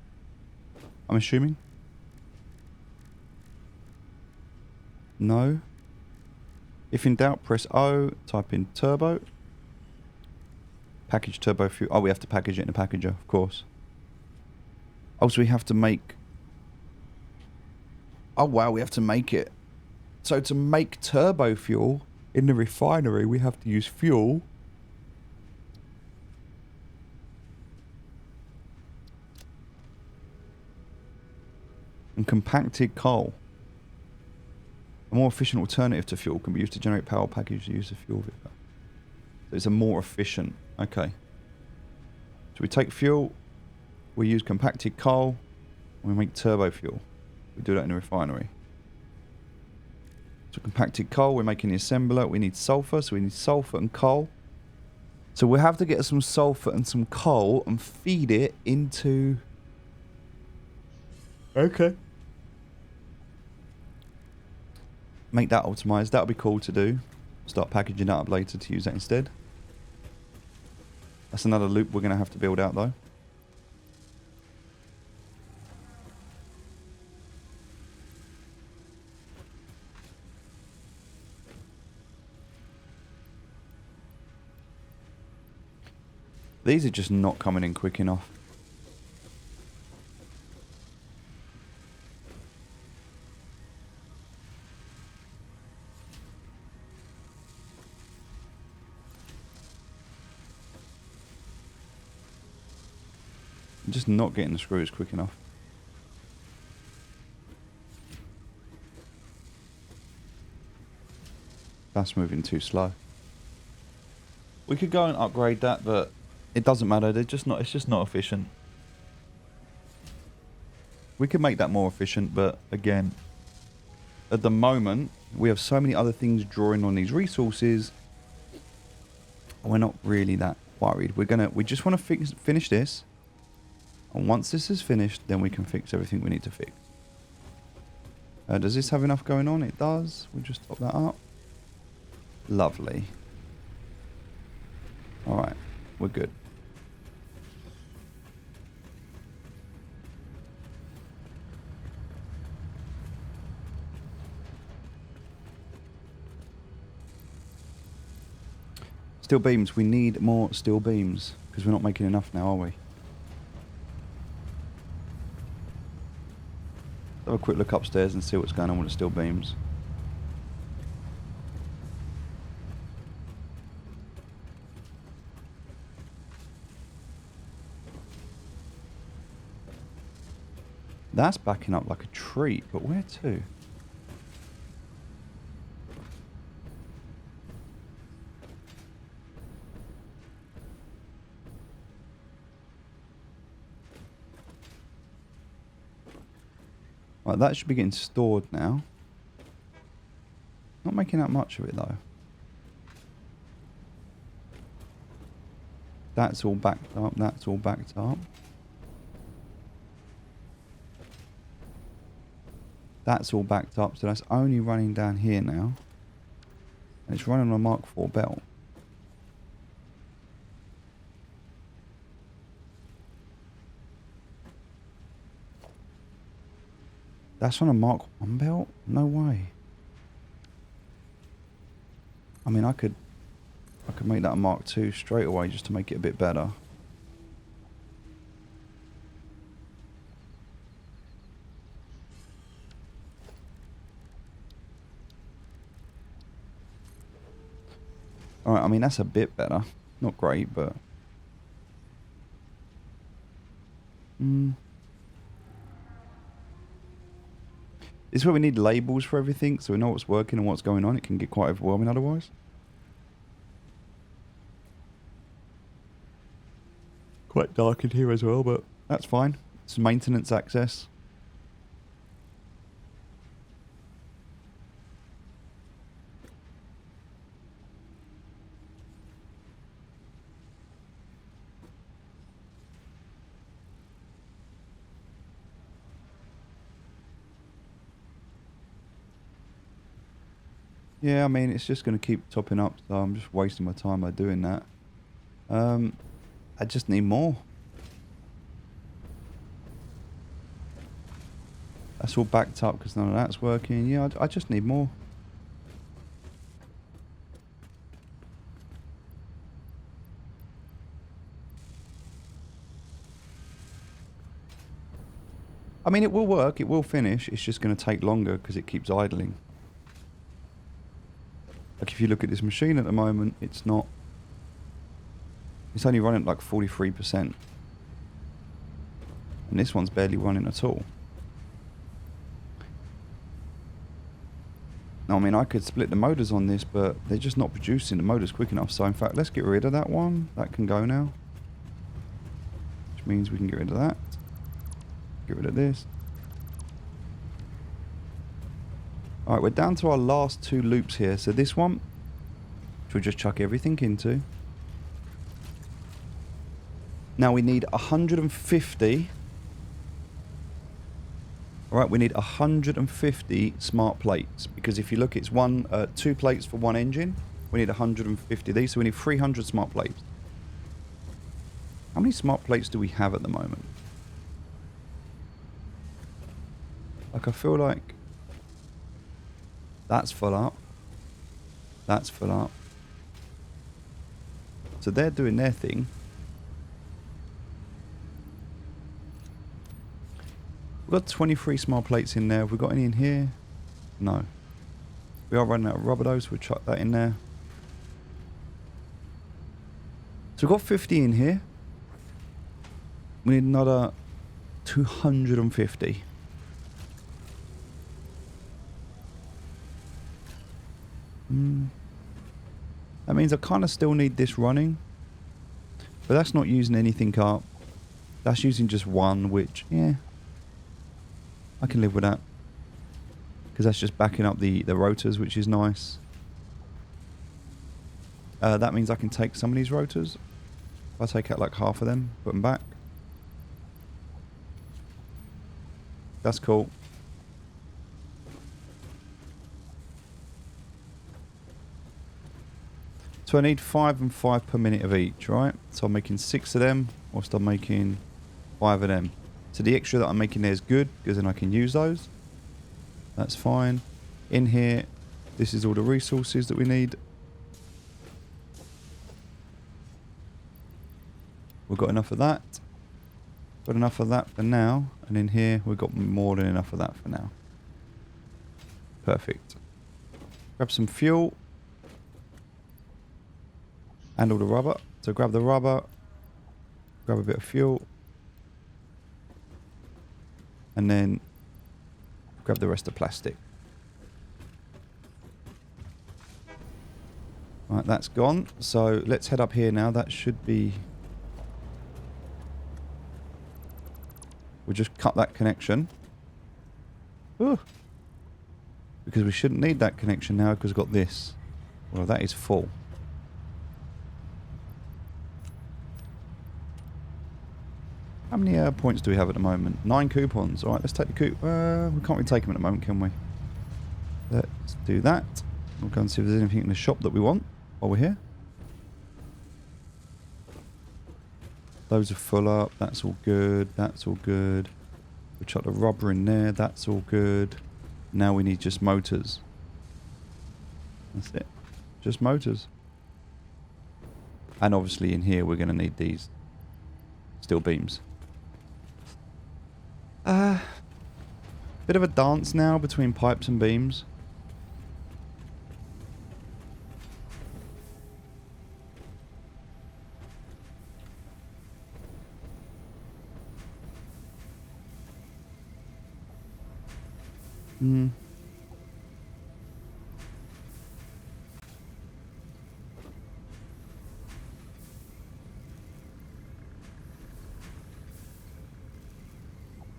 I'm assuming. No. If in doubt, press O, type in turbo. Package turbo fuel. Oh, we have to package it in a packager, of course. Oh, so we have to make... Oh, wow, we have to make it. So to make turbo fuel in the refinery, we have to use fuel. And compacted coal. A more efficient alternative to fuel can be used to generate power package to use the fuel. So it's a more efficient. Okay. So we take fuel, we use compacted coal, and we make turbo fuel. We do that in a refinery. So compacted coal, we're making the assembler. We need sulfur, so we need sulfur and coal. So we'll have to get some sulfur and some coal and feed it into... Okay. Make that optimized. That'll be cool to do. Start packaging that up later to use that instead. That's another loop we're going to have to build out though. These are just not coming in quick enough. I'm just not getting the screws quick enough. That's moving too slow. We could go and upgrade that, but it doesn't matter. They're just not. It's just not efficient. We could make that more efficient, but again, at the moment, we have so many other things drawing on these resources. We're not really that worried. We just want to finish this, and once this is finished, then we can fix everything we need to fix. Does this have enough going on? It does. We'll just top that up. Lovely. All right, we're good. Steel beams. We need more steel beams because we're not making enough now, are we? Have a quick look upstairs and see what's going on with the steel beams. That's backing up like a treat, but where to? Right, that should be getting stored now. Not making that much of it though. That's all backed up, that's all backed up. That's all backed up, so that's only running down here now. And it's running on a Mark IV belt. That's on a Mark I belt? No way. I mean, I could make that a Mark II straight away just to make it a bit better. Alright, I mean, that's a bit better. Not great, but... This is where we need labels for everything, so we know what's working and what's going on. It can get quite overwhelming otherwise. Quite dark in here as well, but that's fine. It's maintenance access. Yeah, I mean, it's just going to keep topping up, so I'm just wasting my time by doing that. I just need more. That's all backed up because none of that's working. Yeah, I just need more. I mean, it will work. It will finish. It's just going to take longer because it keeps idling. Like, if you look at this machine at the moment, it's not... It's only running at like 43%. And this one's barely running at all. Now, I mean, I could split the motors on this, but they're just not producing the motors quick enough. So, in fact, let's get rid of that one. That can go now. Which means we can get rid of that. Get rid of this. Alright, we're down to our last 2 loops here. So this one, which we'll just chuck everything into. Now we need 150. Alright, we need 150 smart plates. Because if you look, it's 2 plates for 1 engine. We need 150 of these, so we need 300 smart plates. How many smart plates do we have at the moment? Like, I feel like that's full up. That's full up. So they're doing their thing. We've got 23 smart plates in there. Have we got any in here? No. We are running out of rubber though, so we'll chuck that in there. So we've got 50 in here. We need another 250. That means I kind of still need this running. But that's not using anything up. That's using just one, which, yeah, I can live with that. Because that's just backing up the rotors, which is nice. That means I can take some of these rotors. If I take out like half of them, put them back. That's cool. So I need 5 and 5 per minute of each, right? So I'm making 6 of them, whilst I'm making 5 of them. So the extra that I'm making there is good, because then I can use those. That's fine. In here, this is all the resources that we need. We've got enough of that. Got enough of that for now. And in here, we've got more than enough of that for now. Perfect. Grab some fuel. And all the rubber. So grab the rubber. Grab a bit of fuel. And then grab the rest of plastic. Right, that's gone. So let's head up here now. That should be... We'll just cut that connection. Ooh. Because we shouldn't need that connection now because we've got this. Well, that is full. How many points do we have at the moment? 9 coupons. Alright, let's take the we can't really take them at the moment, can we? Let's do that. We'll go and see if there's anything in the shop that we want while we're here. Those are full up. That's all good. That's all good. We'll chuck the rubber in there. That's all good. Now we need just motors. That's it. Just motors. And obviously in here we're going to need these steel beams. Bit of a dance now between pipes and beams.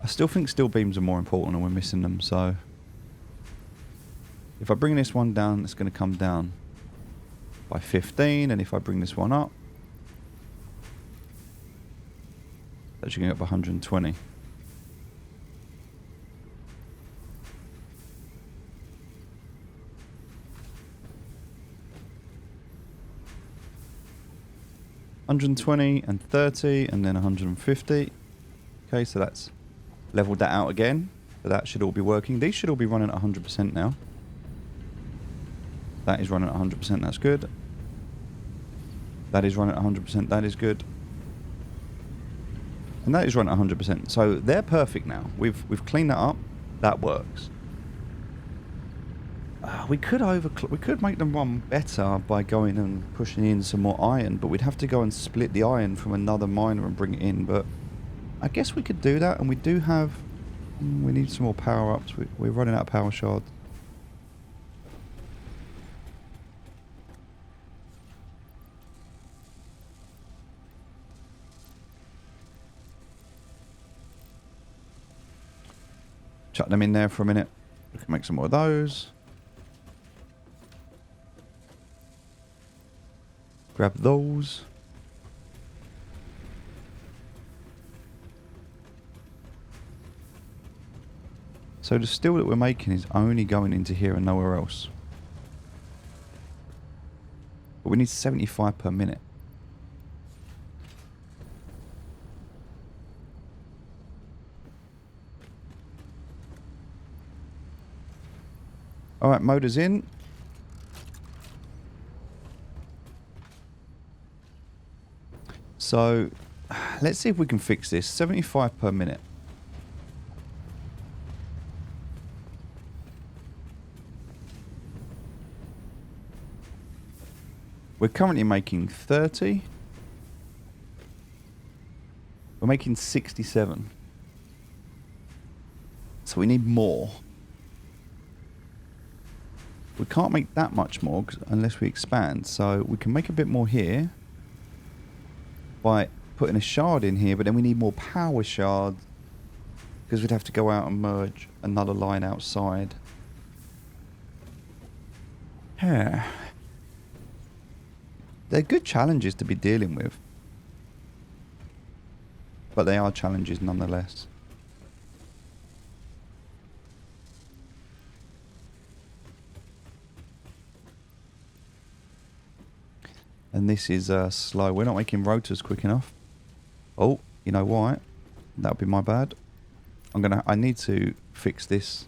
I still think steel beams are more important and we're missing them, so... If I bring this one down, it's going to come down by 15, and if I bring this one up, that's going to go up 120. 120 and 30 and then 150. Okay, so that's leveled that out again. So that should all be working. These should all be running at 100% now. That is running at 100%. That's good. That is running at 100%. That is good. And that is running at 100%. So they're perfect now. We've cleaned that up. That works. We could make them run better by going and pushing in some more iron, but we'd have to go and split the iron from another miner and bring it in. But I guess we could do that, and we do have... We need some more power-ups. We're running out of power shards. Chuck them in there for a minute. We can make some more of those. Grab those. So the steel that we're making is only going into here and nowhere else. But we need 75 per minute. Alright, motor's in. So, let's see if we can fix this. 75 per minute. We're currently making 30. We're making 67. So we need more. We can't make that much more unless we expand. So we can make a bit more here by putting a shard in here, but then we need more power shards because we'd have to go out and merge another line outside. Yeah. They're good challenges to be dealing with, but they are challenges nonetheless. And this is slow. We're not making rotors quick enough. Oh, you know why? That would be my bad. I need to fix this.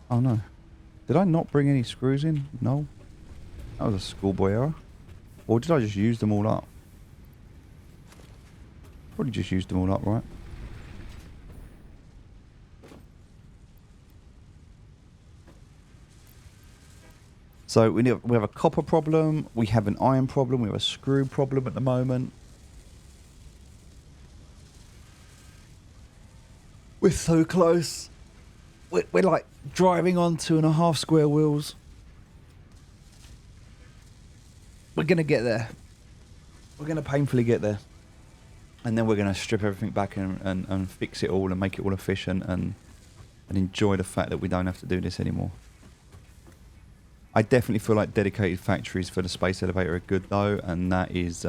Oh no. Did I not bring any screws in? No. That was a schoolboy error. Or did I just use them all up? Probably just used them all up, right? So we have a copper problem, we have an iron problem, we have a screw problem at the moment. We're so close. We're like driving on 2.5 square wheels. We're going to get there. We're going to painfully get there. And then we're going to strip everything back and fix it all and make it all efficient and enjoy the fact that we don't have to do this anymore. I definitely feel like dedicated factories for the space elevator are good though, and that is,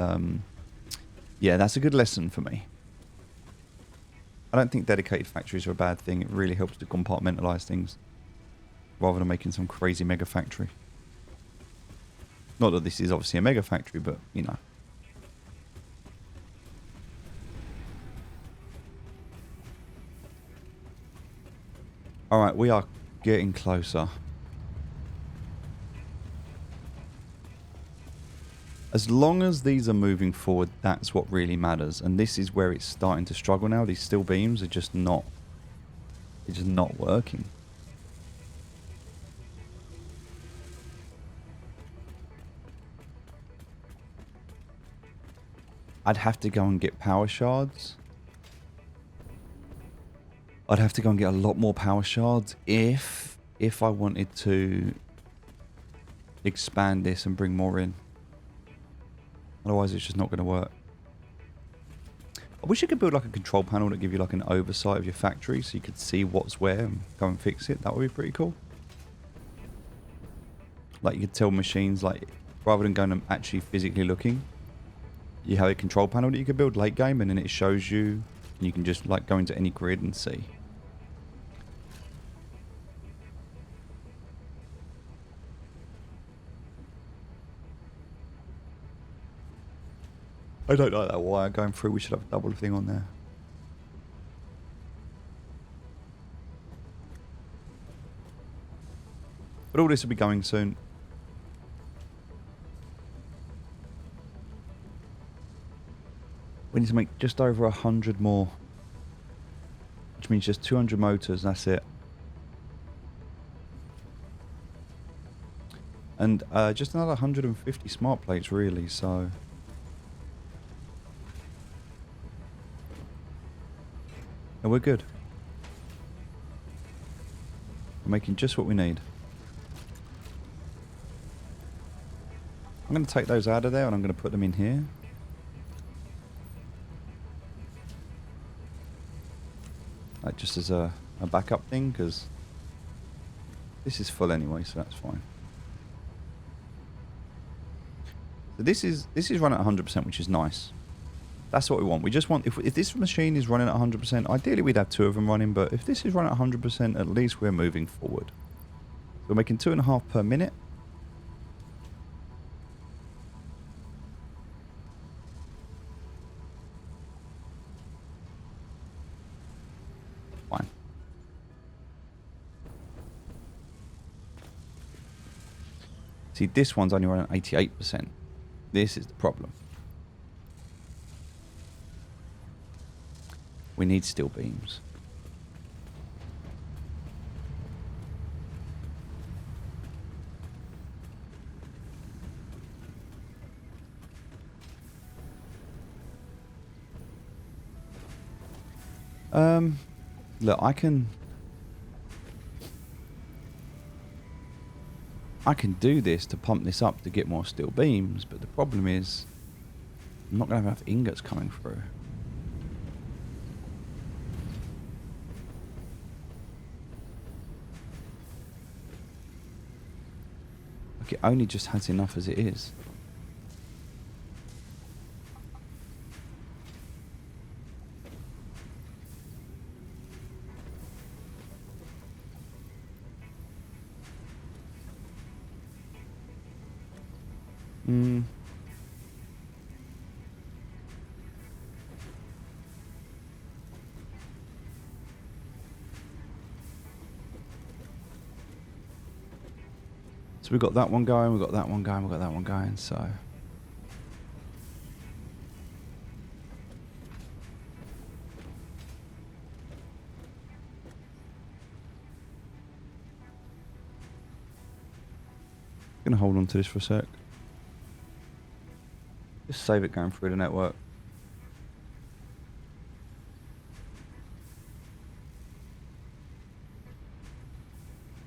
yeah, that's a good lesson for me. I don't think dedicated factories are a bad thing. It really helps to compartmentalize things rather than making some crazy mega factory. Not that this is obviously a mega factory, but you know. All right, we are getting closer. As long as these are moving forward, that's what really matters. And this is where it's starting to struggle now. These steel beams are just not... It's just not working. I'd have to go and get power shards. I'd have to go and get a lot more power shards if I wanted to expand this and bring more in. Otherwise, it's just not going to work. I wish you could build like a control panel that give you like an oversight of your factory so you could see what's where and go and fix it. That would be pretty cool. Like you could tell machines, like rather than going and actually physically looking, you have a control panel that you could build late game and then it shows you and you can just like go into any grid and see. I don't like that wire going through. We should have a double thing on there. But all this will be going soon. We need to make just over 100 more. Which means just 200 motors, that's it. And just another 150 smart plates, really, so... And we're good. We're making just what we need. I'm going to take those out of there and I'm going to put them in here. Like just as a backup thing, because this is full anyway, so that's fine. So this is running at 100%, which is nice. That's what we want. We just want, if this machine is running at 100%, ideally we'd have 2 of them running, but if this is running at 100%, at least we're moving forward. So we're making 2.5 per minute. Fine. See, this one's only running at 88%. This is the problem. We need steel beams. Look, I can do this to pump this up to get more steel beams, but the problem is I'm not going to have enough ingots coming through. Like, it only just has enough as it is. So we've got that one going, we've got that one going, we've got that one going, so... Gonna hold on to this for a sec. Just save it going through the network.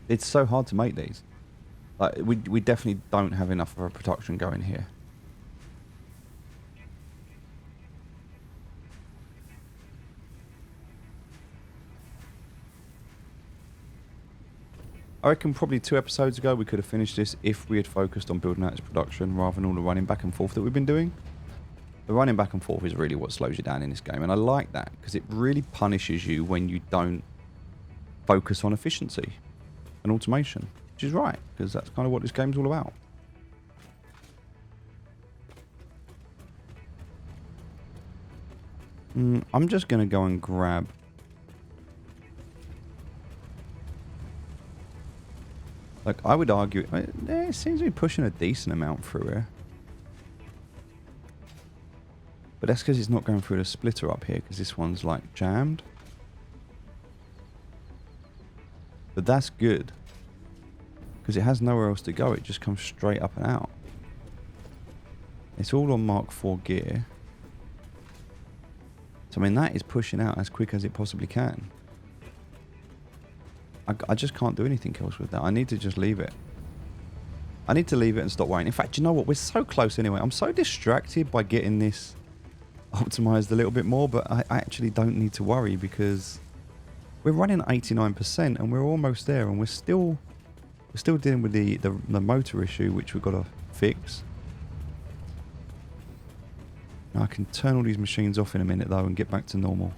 It's so hard to make these. Like, we definitely don't have enough of a production going here. I reckon probably 2 episodes ago we could have finished this if we had focused on building out this production rather than all the running back and forth that we've been doing. The running back and forth is really what slows you down in this game, and I like that because it really punishes you when you don't focus on efficiency and automation, which is right, because that's kind of what this game's all about. I'm just going to go and grab... Like, I would argue... It seems to be pushing a decent amount through here. But that's because it's not going through the splitter up here, because this one's, like, jammed. But that's good. Because it has nowhere else to go. It just comes straight up and out. It's all on Mark IV gear. So, I mean, that is pushing out as quick as it possibly can. I just can't do anything else with that. I need to just leave it. I need to leave it and stop worrying. In fact, you know what? We're so close anyway. I'm so distracted by getting this optimized a little bit more, but I actually don't need to worry because we're running at 89% and we're almost there, and we're still dealing with the motor issue, which we've got to fix. Now I can turn all these machines off in a minute though and get back to normal.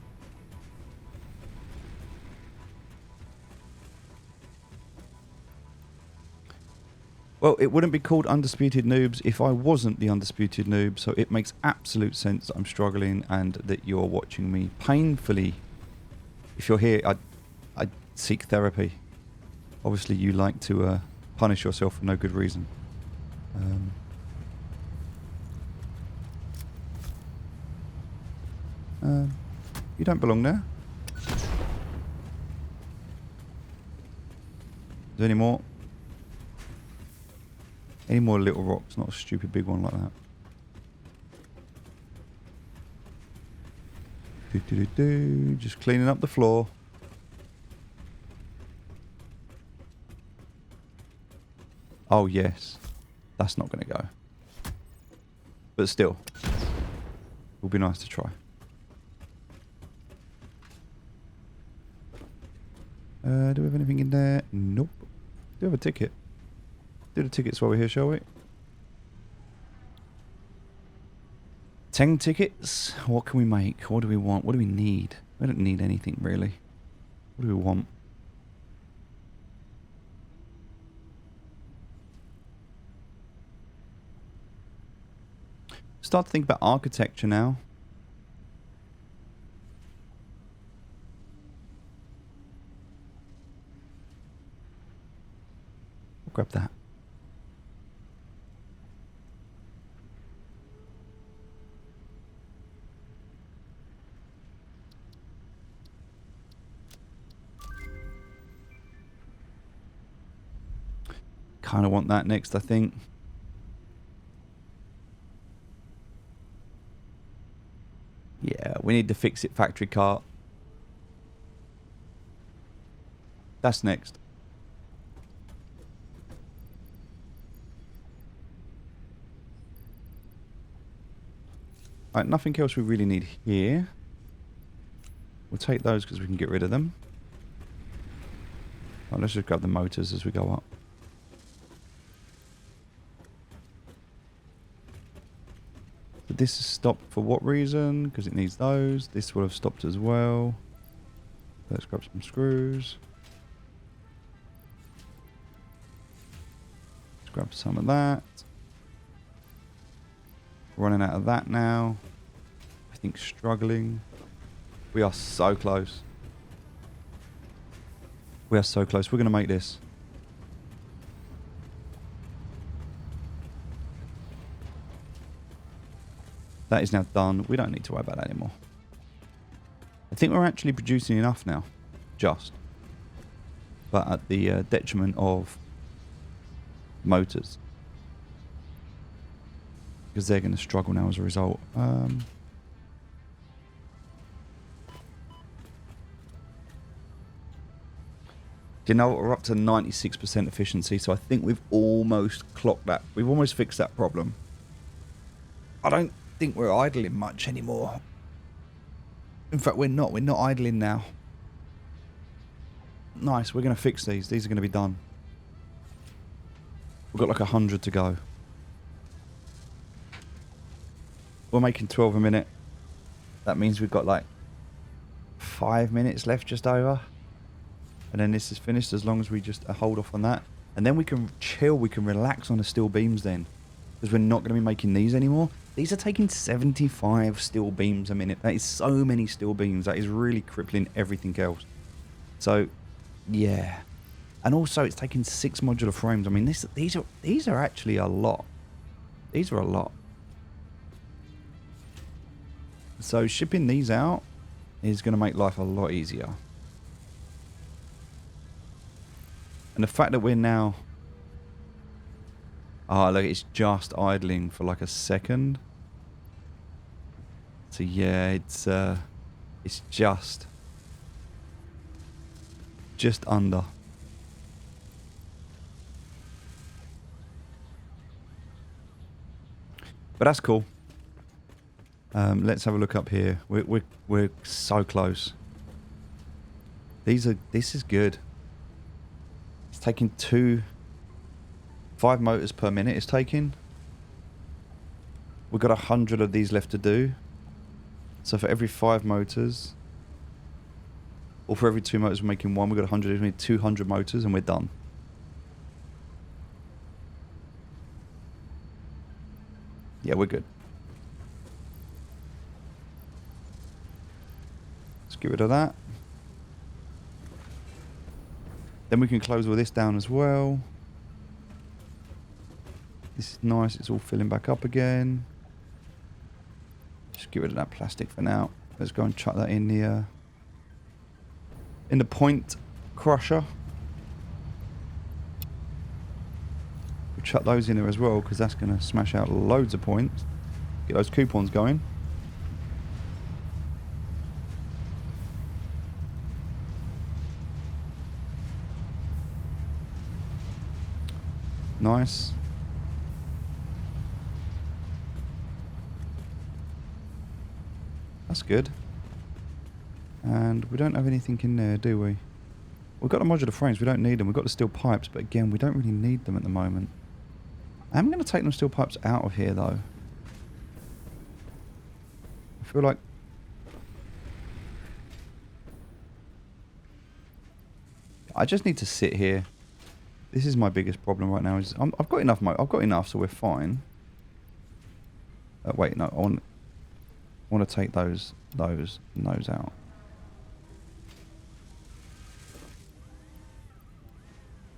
Well, it wouldn't be called Undisputed Noobs if I wasn't the Undisputed Noob, so it makes absolute sense that I'm struggling and that you're watching me painfully. If you're here, I seek therapy. Obviously, you like to punish yourself for no good reason. You don't belong there. Is there any more? Any more little rocks, not a stupid big one like that. Just cleaning up the floor. Oh yes, that's not going to go. But still, it would be nice to try. Do we have anything in there? Nope. Do we have a ticket? Do the tickets while we're here, shall we? 10 tickets. What can we make? What do we want? What do we need? We don't need anything, really. What do we want? Start to think about architecture now. I'll grab that. Kind of want that next, I think. Yeah, we need the Fix It factory cart. That's next. Alright, nothing else we really need here. We'll take those because we can get rid of them. Right, let's just grab the motors as we go up. But this is stopped for what reason? Because it needs those. This will have stopped as well. Let's grab some screws. Let's grab some of that. Running out of that now. I think struggling. We are so close. We are so close. We're going to make this. That is now done. We don't need to worry about that anymore. I think we're actually producing enough now. Just. But at the detriment of motors. Because they're going to struggle now as a result. Do you know what? We're up to 96% efficiency, so I think we've almost clocked that. We've almost fixed that problem. I don't think we're idling much anymore. In fact, we're not. We're not idling now. Nice. We're going to fix these. These are going to be done. We've got like 100 to go. We're making 12 a minute. That means we've got like 5 minutes left, just over. And then this is finished as long as we just hold off on that. And then we can chill, we can relax on the steel beams then. Because we're not going to be making these anymore. These are taking 75 steel beams a minute. That is so many steel beams. That is really crippling everything else. So, yeah. And also it's taking 6 modular frames. I mean, these are actually a lot. These are a lot. So shipping these out is going to make life a lot easier. And the fact that we're now... Oh, look, it's just idling for like a second. So yeah, it's just under. But that's cool. Let's have a look up here. We're so close. This is good. It's taking 5 motors per minute. It's taking. We've got 100 of these left to do. So for every 5 motors, or for every 2 motors, we're making 1. We've got 100. We need 200 motors, and we're done. Yeah, we're good. Let's get rid of that. Then we can close all this down as well. This is nice. It's all filling back up again. Just get rid of that plastic for now. Let's go and chuck that in the point crusher. We'll chuck those in there as well because that's going to smash out loads of points. Get those coupons going. Nice. That's good. And we don't have anything in there, do we? We've got the modular frames. We don't need them. We've got the steel pipes, but again, we don't really need them at the moment. I'm going to take them steel pipes out of here, though. I feel like... I just need to sit here. This is my biggest problem right now. Is I've got enough. I've got enough, so we're fine. Wait, no. I want to take those and those out.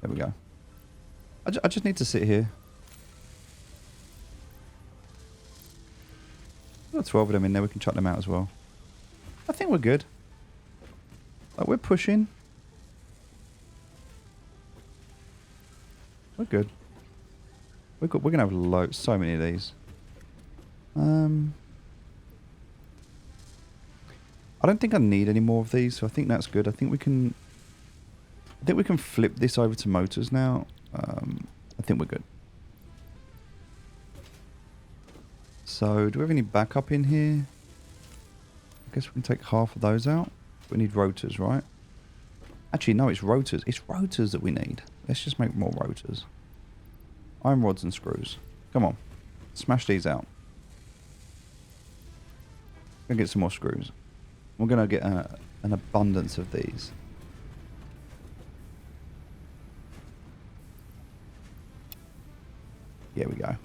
There we go. I just need to sit here. We've got 12 of them in there. We can chuck them out as well. I think we're good. Like, we're pushing. We're good. We're gonna have so many of these. I don't think I need any more of these, so I think that's good. I think we can flip this over to motors now. I think we're good. So, do we have any backup in here? I guess we can take half of those out. We need rotors, right? Actually, no, it's rotors. It's rotors that we need. Let's just make more rotors. Iron rods and screws. Come on. Smash these out. Gonna get some more screws. We're gonna get an abundance of these. Here we go.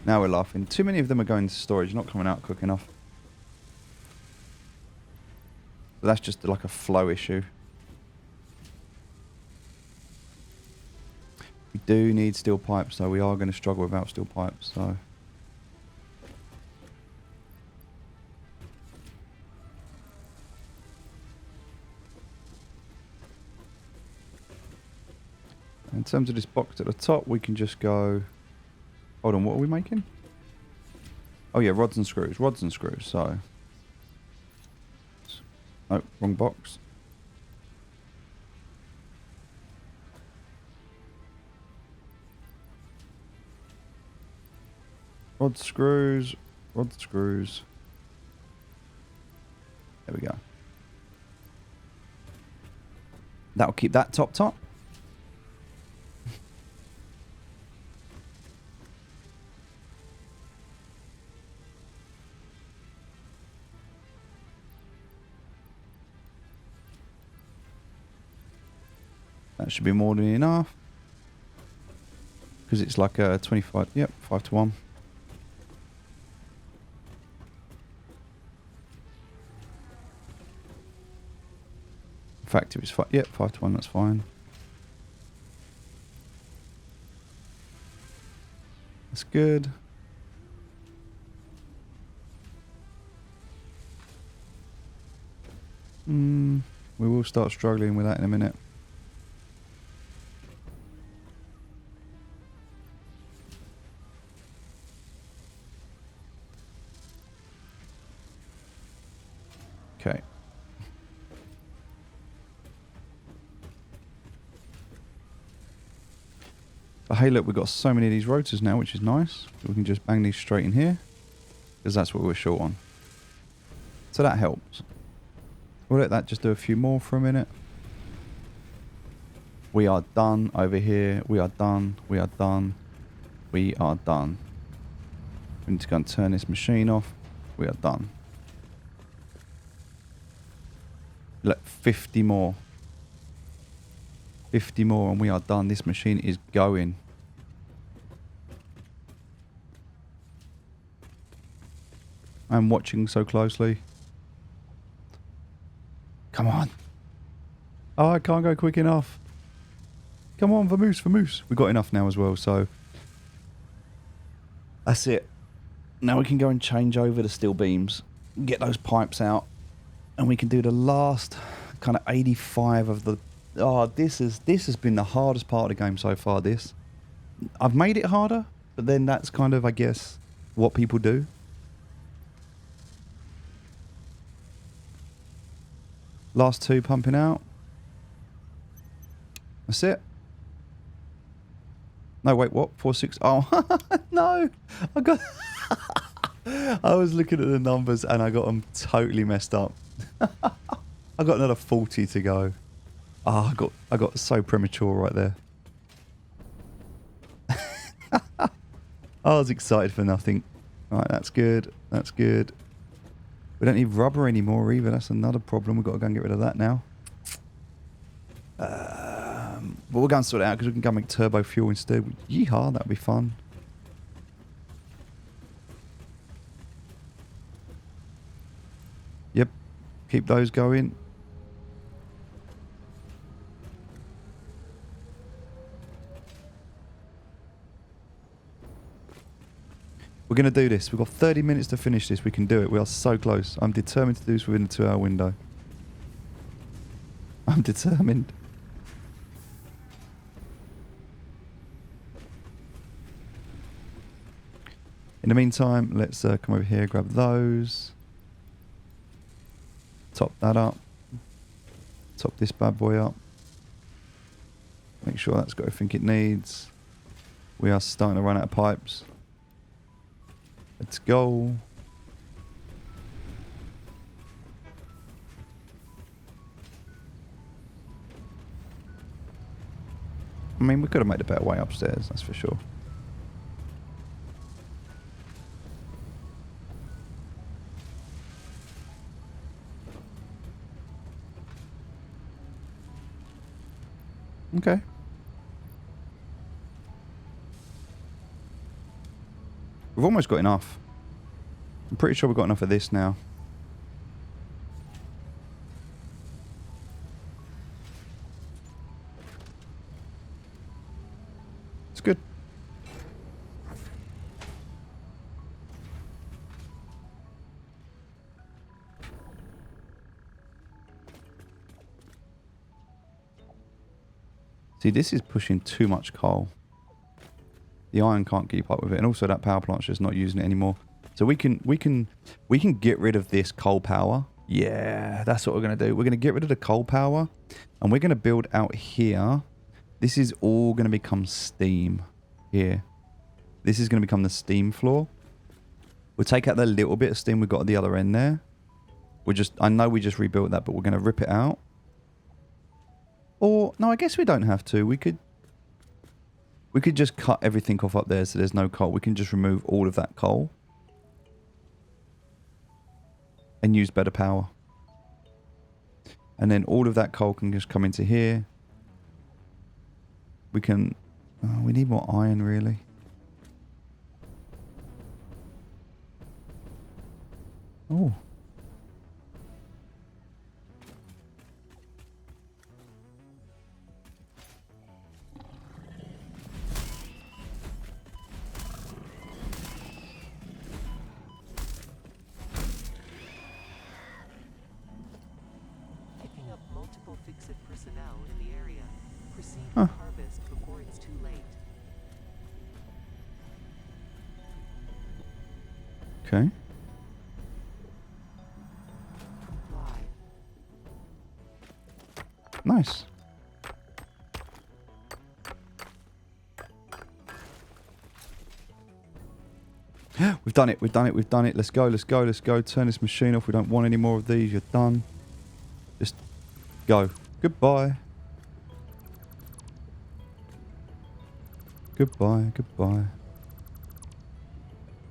Now we're laughing. Too many of them are going to storage, not coming out quick enough. But that's just like a flow issue. We do need steel pipes, though. We are going to struggle without steel pipes, so... In terms of this box at the top, we can just go... Hold on, what are we making? Oh yeah, rods and screws. Rods and screws, so... Oh, wrong box. Rod screws. Rod screws. There we go. That'll keep that top. That should be more than enough. Because it's like a 25, yep, 5 to 1. In fact, if it's 5, yep, 5 to 1, that's fine. That's good. We will start struggling with that in a minute. Okay. But hey, look, we've got so many of these rotors now, which is nice. We can just bang these straight in here, because that's what we're short on. So that helps. We'll let that just do a few more for a minute. We are done over here. We are done. We are done. We are done. We need to go and turn this machine off. We are done. Look, 50 more. 50 more and we are done. This machine is going. I'm watching so closely. Come on. Oh, I can't go quick enough. Come on, vamoose, vamoose. We got enough now as well, so that's it. Now we can go and change over the steel beams, get those pipes out, and we can do the last kind of 85 of the... Oh, this has been the hardest part of the game so far, this. I've made it harder, but then that's kind of, I guess, what people do. Last two pumping out. That's it. No, wait, what? 4, 6... Oh, no! I got... I was looking at the numbers and I got them totally messed up. I got another 40 to go. Ah, I got so premature right there. I was excited for nothing. Right, that's good. That's good. We don't need rubber anymore either. That's another problem. We've got to go and get rid of that now. But we'll go and sort it out because we can go make turbo fuel instead. Yeehaw, that'll be fun. Yep. Keep those going. We're going to do this. We've got 30 minutes to finish this. We can do it. We are so close. I'm determined to do this within a 2-hour window. I'm determined. In the meantime, let's come over here, grab those. Top that up. Top this bad boy up. Make sure that's got everything it needs. We are starting to run out of pipes. Let's go. I mean, we could have made a better way upstairs, that's for sure. Okay. We've almost got enough. I'm pretty sure we've got enough of this now. It's good. See, this is pushing too much coal. The iron can't keep up with it, and also that power plant's just not using it anymore. So we can get rid of this coal power. Yeah, that's what we're gonna do. We're gonna get rid of the coal power, and we're gonna build out here. This is all gonna become steam here. This is gonna become the steam floor. We'll take out the little bit of steam we've got at the other end there. I know we just rebuilt that, but we're gonna rip it out. Or no, I guess we don't have to. We could just cut everything off up there so there's no coal. We can just remove all of that coal. And use better power. And then all of that coal can just come into here. We can... Oh, we need more iron, really. Oh. Huh. Harvest before it's too late. Okay. Nice. We've done it, we've done it, we've done it. Let's go, let's go, let's go. Turn this machine off. We don't want any more of these. You're done. Just go. Goodbye. Goodbye, goodbye.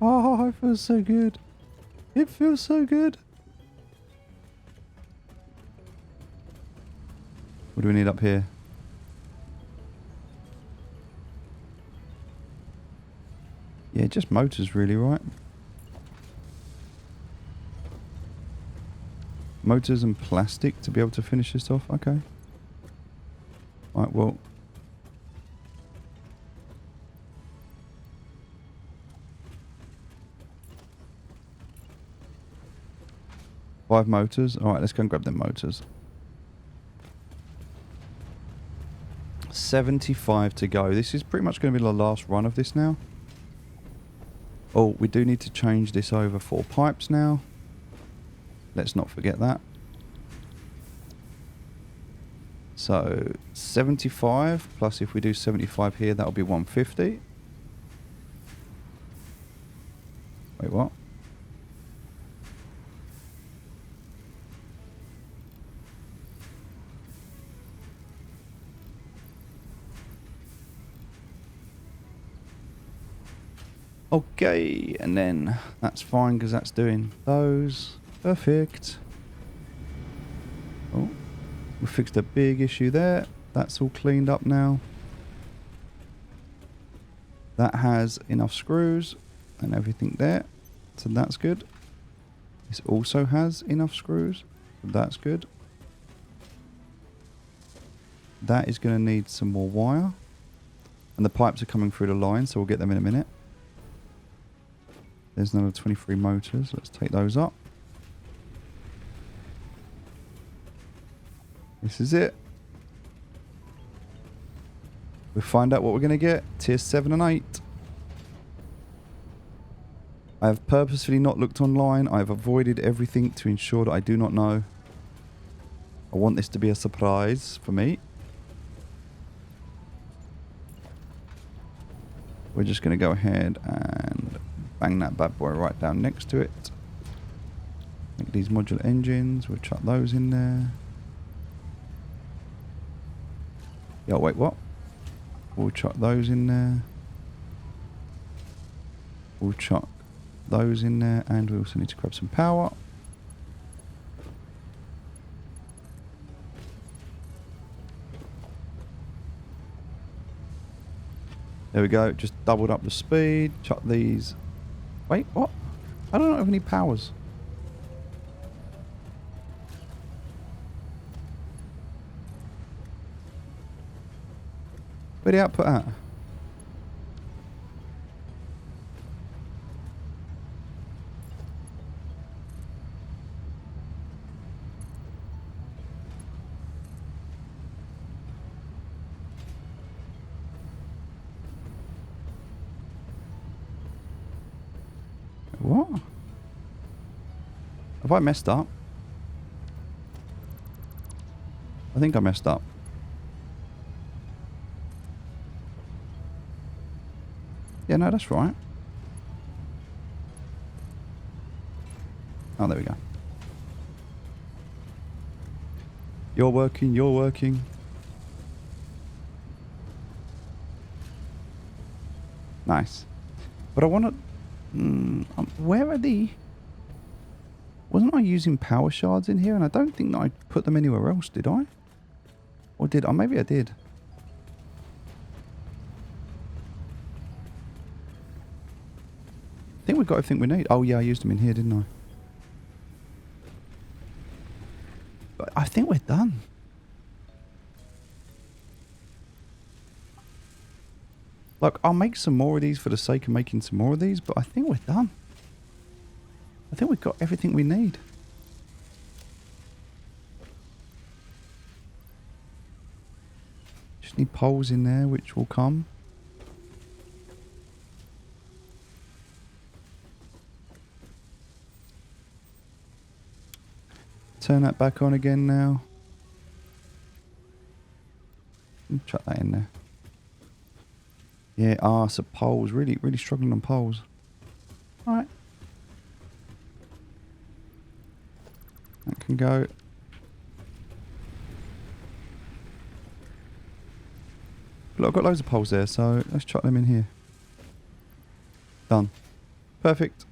Oh, it feels so good. It feels so good. What do we need up here? Yeah, just motors really, right? Motors and plastic to be able to finish this off. Okay. Right, well. Five motors. Alright, let's go and grab them motors. 75 to go. This is pretty much going to be the last run of this now. Oh, we do need to change this over for pipes now. Let's not forget that. So 75 plus if we do 75 here, that'll be 150. Wait, what? Okay, and then that's fine because that's doing those. Perfect. Oh, we fixed a big issue there. That's all cleaned up now. That has enough screws and everything there. So that's good. This also has enough screws. So that's good. That is going to need some more wire. And the pipes are coming through the line, so we'll get them in a minute. There's another 23 motors. Let's take those up. This is it. We'll find out what we're going to get. Tier 7 and 8. I have purposefully not looked online. I have avoided everything to ensure that I do not know. I want this to be a surprise for me. We're just going to go ahead and bang that bad boy right down next to it. Make these modular engines. We'll chuck those in there. Yeah, wait, what? We'll chuck those in there. We'll chuck those in there. And we also need to grab some power. There we go. Just doubled up the speed. Chuck these. Wait, what? I don't have any powers. Where the output at? What? Have I messed up? I think I messed up. Yeah, no, that's right. Oh, there we go. You're working, you're working. Nice. But I want to... where are the... Wasn't I using power shards in here? And I don't think that I put them anywhere else, did I? Or did I? Maybe I did. I think we've got everything we need. Oh yeah, I used them in here, didn't I? But I think we're done. Like, I'll make some more of these for the sake of making some more of these, but I think we're done. I think we've got everything we need. Just need poles in there, which will come. Turn that back on again now. Chuck that in there. Yeah, so poles. Really, really struggling on poles. Alright. That can go. Look, I've got loads of poles there, so let's chuck them in here. Done. Perfect.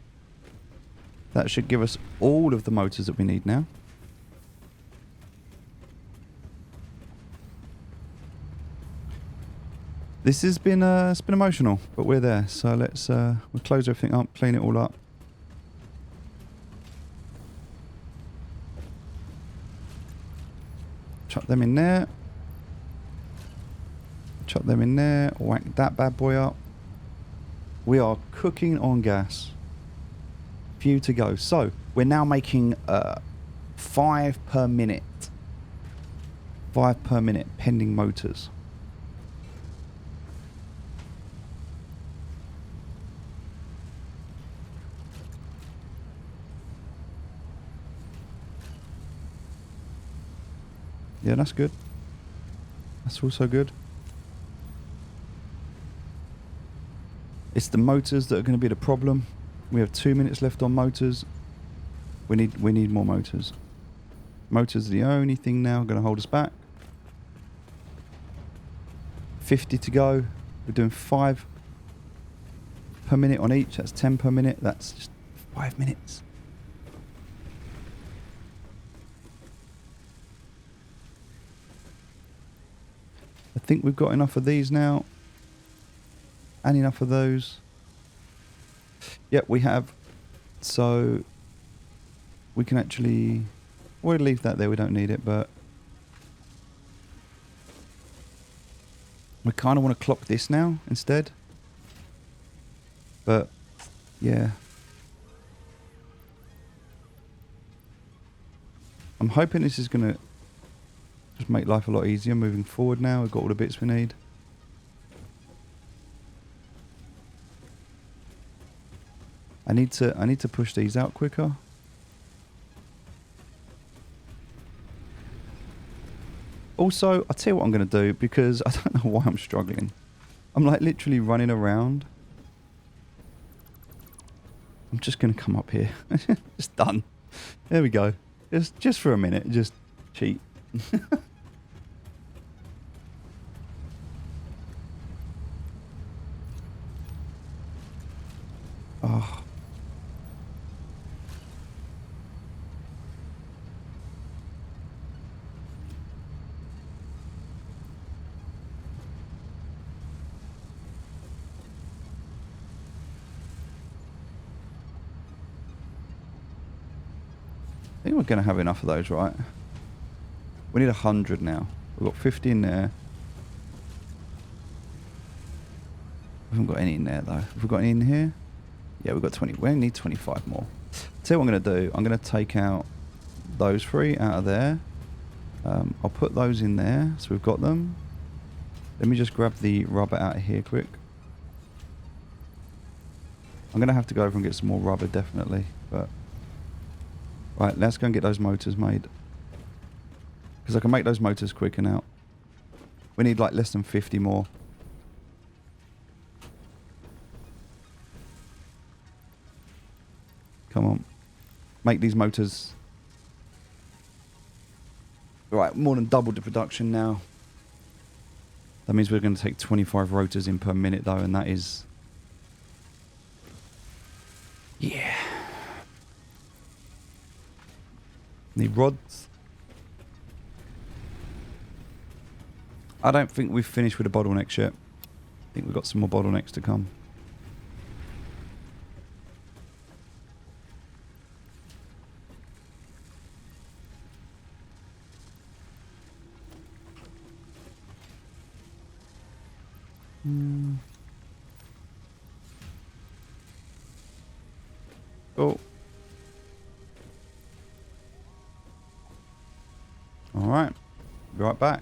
That should give us all of the motors that we need now. This has been it's been emotional, but we're there. So let's we'll close everything up, clean it all up. Chuck them in there. Chuck them in there. Whack that bad boy up. We are cooking on gas. Few to go. So, we're now making 5 per minute. 5 per minute, pending motors. Yeah, that's good. That's also good. It's the motors that are going to be the problem. We have 2 minutes left on motors. We need more motors. Motors are the only thing now going to hold us back. 50 to go. We're doing 5 per minute on each. That's 10 per minute. That's just 5 minutes. I think we've got enough of these now. And enough of those. Yep, we have. So we can actually... We'll leave that there. We don't need it, but... We kind of want to clock this now instead. But, yeah. I'm hoping this is going to just make life a lot easier moving forward now. We've got all the bits we need. I need to push these out quicker. Also, I'll tell you what I'm going to do, because I don't know why I'm struggling. I'm like literally running around. I'm just going to come up here. It's done. There we go. Just for a minute. Just cheat. Oh. I think we're going to have enough of those, right? We need 100 now. We've got 50 in there. We haven't got any in there, though. Have we got any in here? Yeah, we've got 20. We only need 25 more. Tell you what I'm going to do. I'm going to take out those 3 out of there. I'll put those in there, so we've got them. Let me just grab the rubber out of here quick. I'm going to have to go over and get some more rubber, definitely. But right, let's go and get those motors made. Because I can make those motors quicker now. We need like less than 50 more. Come on. Make these motors. Right, more than double the production now. That means we're going to take 25 rotors in per minute though, and that is... Yeah. Need rods. I don't think we've finished with the bottlenecks yet. I think we've got some more bottlenecks to come. Oh. Alright. Be right back.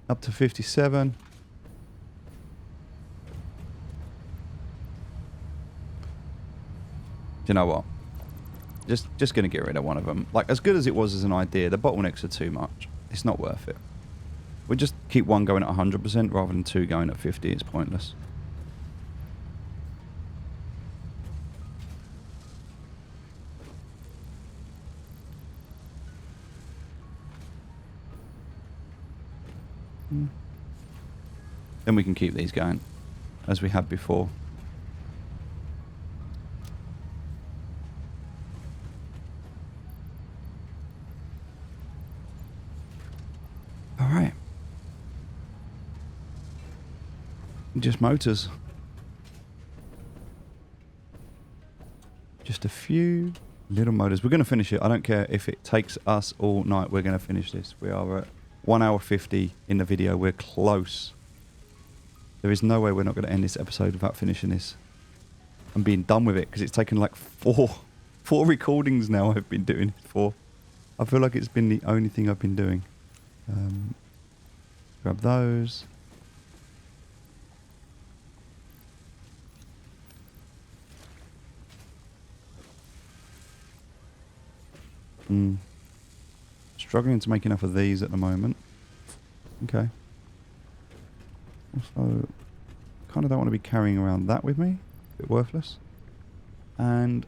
Up to 57. Do you know what? Just going to get rid of one of them. Like, as good as it was as an idea, the bottlenecks are too much. It's not worth it. We'll just keep one going at 100% rather than 2 going at 50. It's pointless. Then we can keep these going as we had before. All right. Just motors. Just a few little motors. We're going to finish it. I don't care if it takes us all night. We're going to finish this. We are at 1 hour 50 in the video. We're close. There is no way we're not going to end this episode without finishing this and being done with it, because it's taken like four recordings now I've been doing it for. I feel like it's been the only thing I've been doing. Grab those. Struggling to make enough of these at the moment. Okay. Also, kind of don't want to be carrying around that with me. A bit worthless. And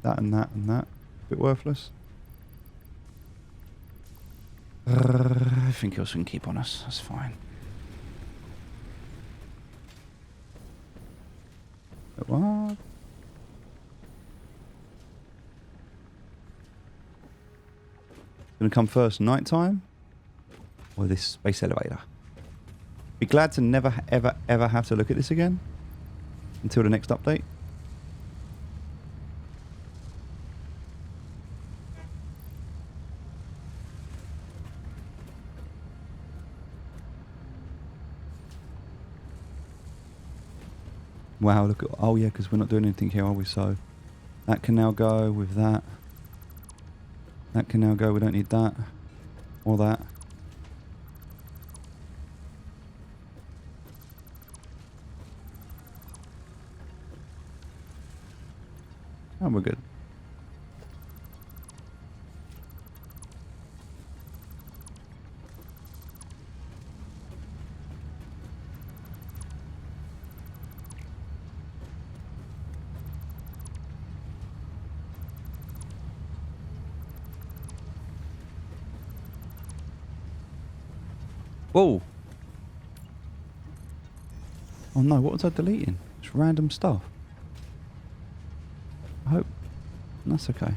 that and that and that. A bit worthless. I think else we can keep on us. That's fine. But what? Gonna come first, nighttime or this space elevator? Be glad to never ever ever have to look at this again until the next update. Wow, look at, oh yeah, because we're not doing anything here, are we? So that can now go with that. That can now go, we don't need that. Or that. And we're good. Whoa! Oh no, what was I deleting? It's random stuff. I hope that's okay.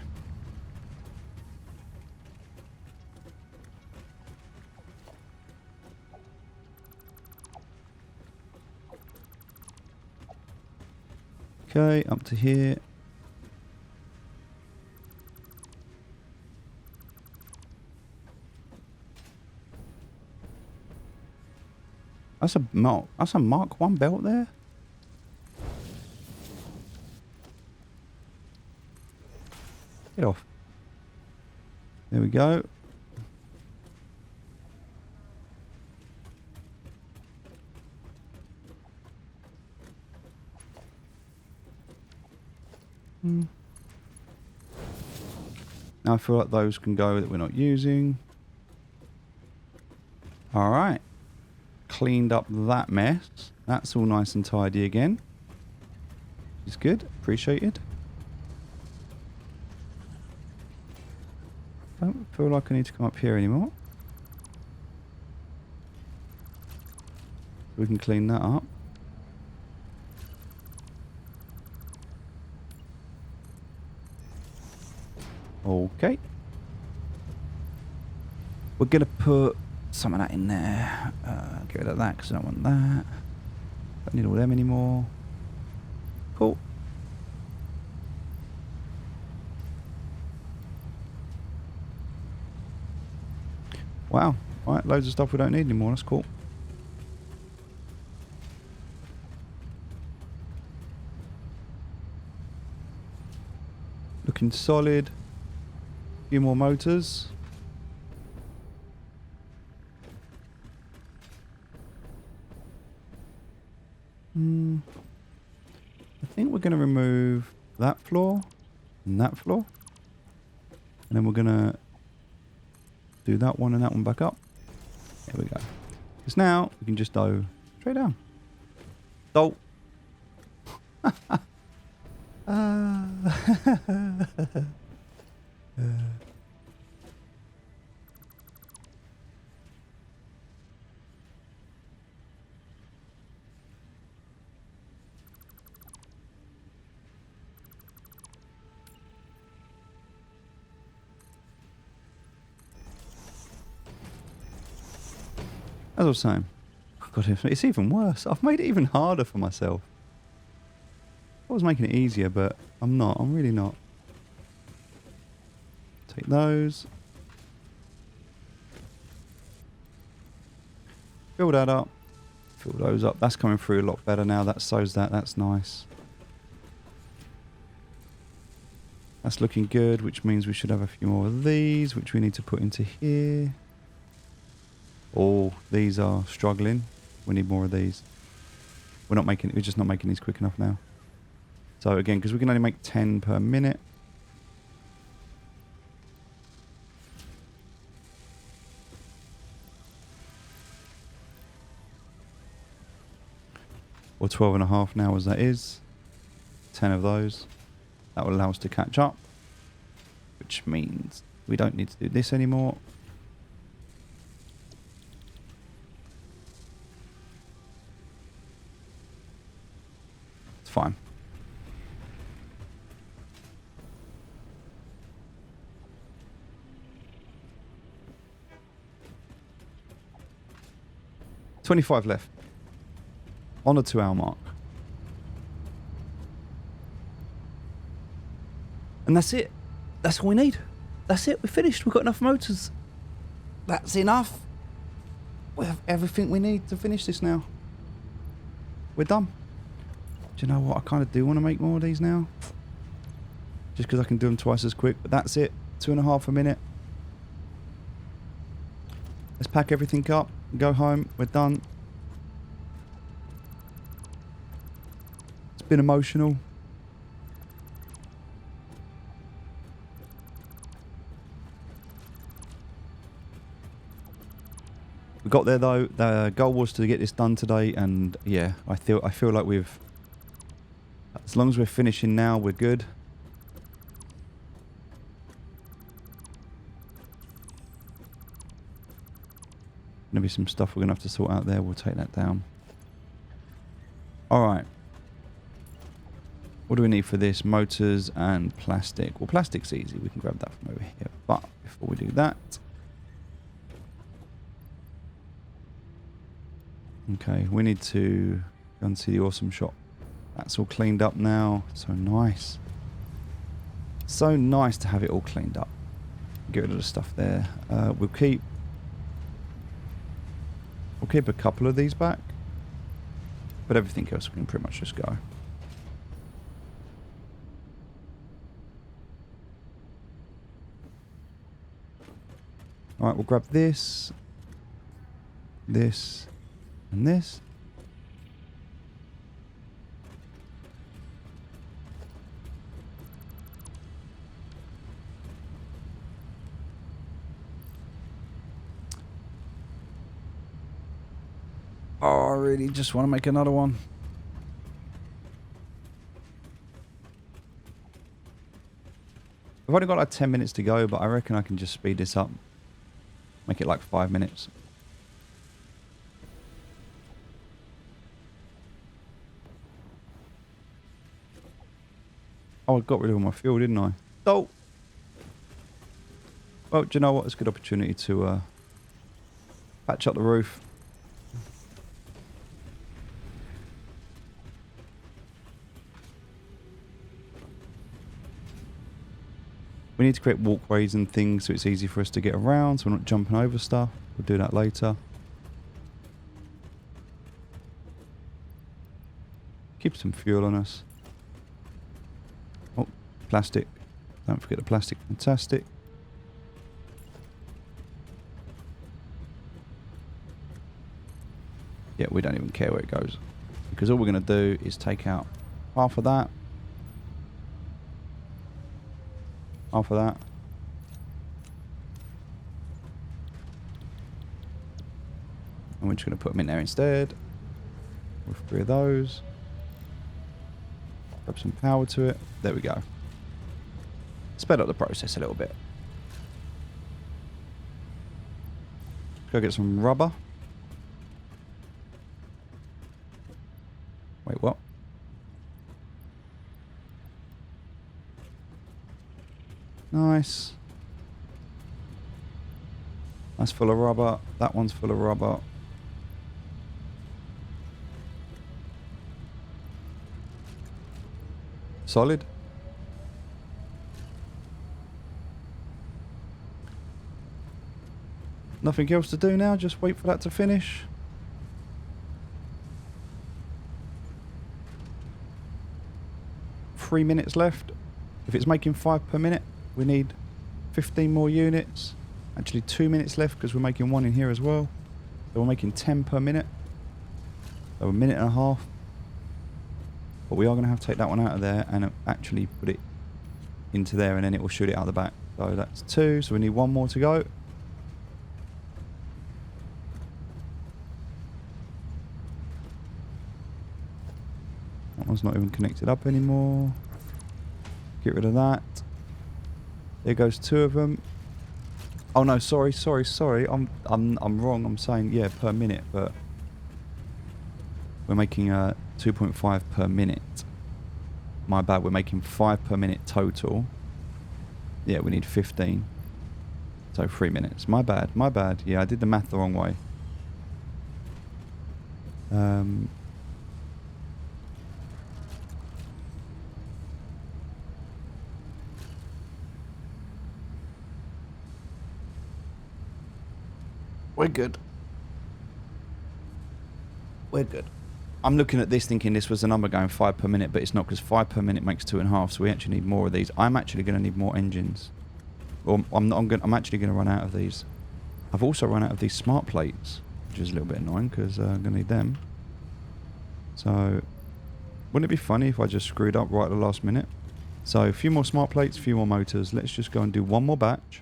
Okay, up to here. That's a Mark 1 belt there? Get off. There we go. Now I feel like those can go that we're not using. Alright. Cleaned up that mess. That's all nice and tidy again. It's good. Appreciated. Don't feel like I need to come up here anymore. We can clean that up. Okay. We're going to put some of that in there. Get rid of that because I don't want that. Don't need all them anymore. Cool. Wow. Right, loads of stuff we don't need anymore. That's cool. Looking solid. A few more motors. I think we're going to remove that floor and that floor. And then we're going to do that one and that one back up. There we go. Because now we can just go straight down. So. As I was saying, God, it's even worse. I've made it even harder for myself. I was making it easier, but I'm not. I'm really not. Take those. Fill that up. Fill those up. That's coming through a lot better now. That sows that. That's nice. That's looking good, which means we should have a few more of these, which we need to put into here. Oh, these are struggling. We need more of these. We're just not making these quick enough now. So again, because we can only make 10 per minute. Or 12.5 now as that is. 10 of those. That will allow us to catch up. Which means we don't need to do this anymore. It's fine. $25 left. On the 2-hour mark. And that's it. That's all we need. That's it. We're finished. We've got enough motors. That's enough. We have everything we need to finish this now. We're done. Do you know what? I kind of do want to make more of these now. Just because I can do them twice as quick. But that's it. 2.5 a minute. Let's pack everything up. Go home. We're done. It's been emotional. We got there though. The goal was to get this done today, and yeah, I feel like we've. As long as we're finishing now, we're good. Maybe some stuff we're gonna have to sort out there. We'll take that down. All right. What do we need for this? Motors and plastic. Well, plastic's easy. We can grab that from over here. But before we do that. Okay, we need to go and see the awesome shop. That's all cleaned up now. So nice. So nice to have it all cleaned up. Get rid of the stuff there. We'll keep a couple of these back. But everything else we can pretty much just go. Alright, we'll grab this. This. And this. Oh, I really just want to make another one. I've only got like 10 minutes to go, but I reckon I can just speed this up. Make it like 5 minutes. Oh, I got rid of all my fuel, didn't I? Oh! Well, do you know what? It's a good opportunity to patch up the roof. We need to create walkways and things so it's easy for us to get around, so we're not jumping over stuff. We'll do that later. Keep some fuel on us. Oh, plastic. Don't forget the plastic. Fantastic. Yeah, we don't even care where it goes. Because all we're going to do is take out half of that. Half of that. And we're just going to put them in there instead. With 3 of those. Grab some power to it. There we go. Sped up the process a little bit. Go get some rubber. Wait, what? Nice. That's full of rubber. That one's full of rubber. Solid. Nothing else to do now, just wait for that to finish. Three minutes left. If it's making 5 per minute, we need 15 more units. Actually 2 minutes left because we're making 1 in here as well. So we're making 10 per minute. So a minute and a half. But we are going to have to take that one out of there and actually put it into there, and then it will shoot it out the back. So that's 2, so we need 1 more to go. That one's not even connected up anymore. Get rid of that. There goes 2 of them. Oh no, sorry. I'm wrong. I'm saying yeah per minute, but we're making 2.5 per minute. My bad. We're making 5 per minute total. Yeah, we need 15. So 3 minutes. My bad. Yeah, I did the math the wrong way. We're good. I'm looking at this thinking this was the number going 5 per minute, but it's not, because 5 per minute makes 2.5, so we actually need more of these. I'm actually going to need more engines. Or I'm actually going to run out of these. I've also run out of these smart plates, which is a little bit annoying because I'm going to need them. So, wouldn't it be funny if I just screwed up right at the last minute? So, a few more smart plates, a few more motors. Let's just go and do one more batch.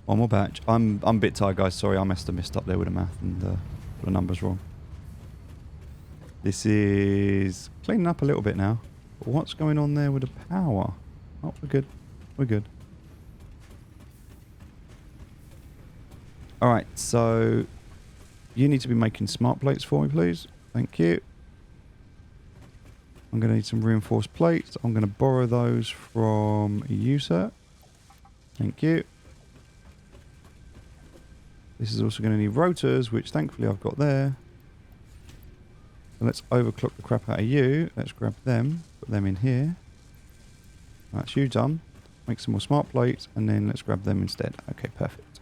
One more batch. I'm a bit tired, guys. Sorry, I messed up there with the math and got the numbers wrong. This is cleaning up a little bit now. But what's going on there with the power? Oh, we're good. We're good. Alright, so you need to be making smart plates for me, please. Thank you. I'm going to need some reinforced plates. I'm going to borrow those from you, sir. Thank you. This is also going to need rotors, which thankfully I've got there. So let's overclock the crap out of you. Let's grab them, put them in here. That's you done. Make some more smart plates, and then let's grab them instead. Okay, perfect.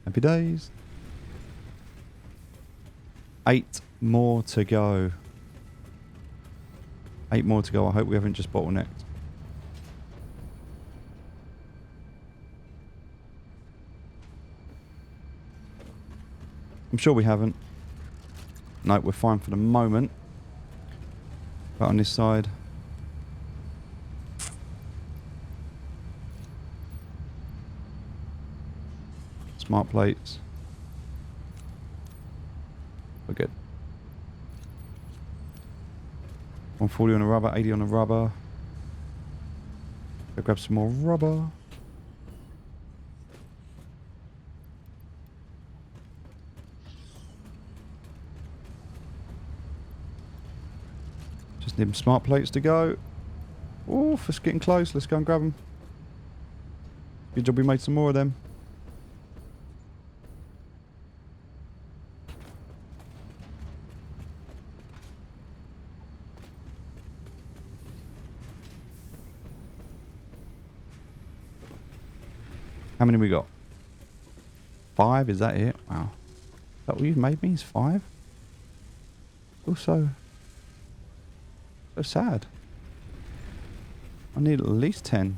Happy days. 8 more to go. 8 more to go. I hope we haven't just bottlenecked. I'm sure we haven't. No, we're fine for the moment. Right on this side. Smart plates. We're good. 140 on the rubber, 80 on the rubber. Go grab some more rubber. Just need some smart plates to go. Oh, it's getting close. Let's go and grab them. Good job we made some more of them. How many we got? 5, is that it? Wow. Is that what you've made me? Is 5? Also, so sad. I need at least 10.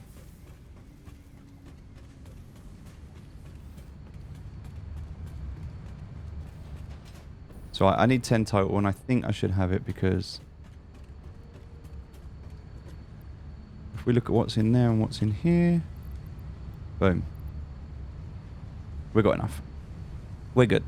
So I need 10 total, and I think I should have it because if we look at what's in there and what's in here, boom. We've got enough. We're good.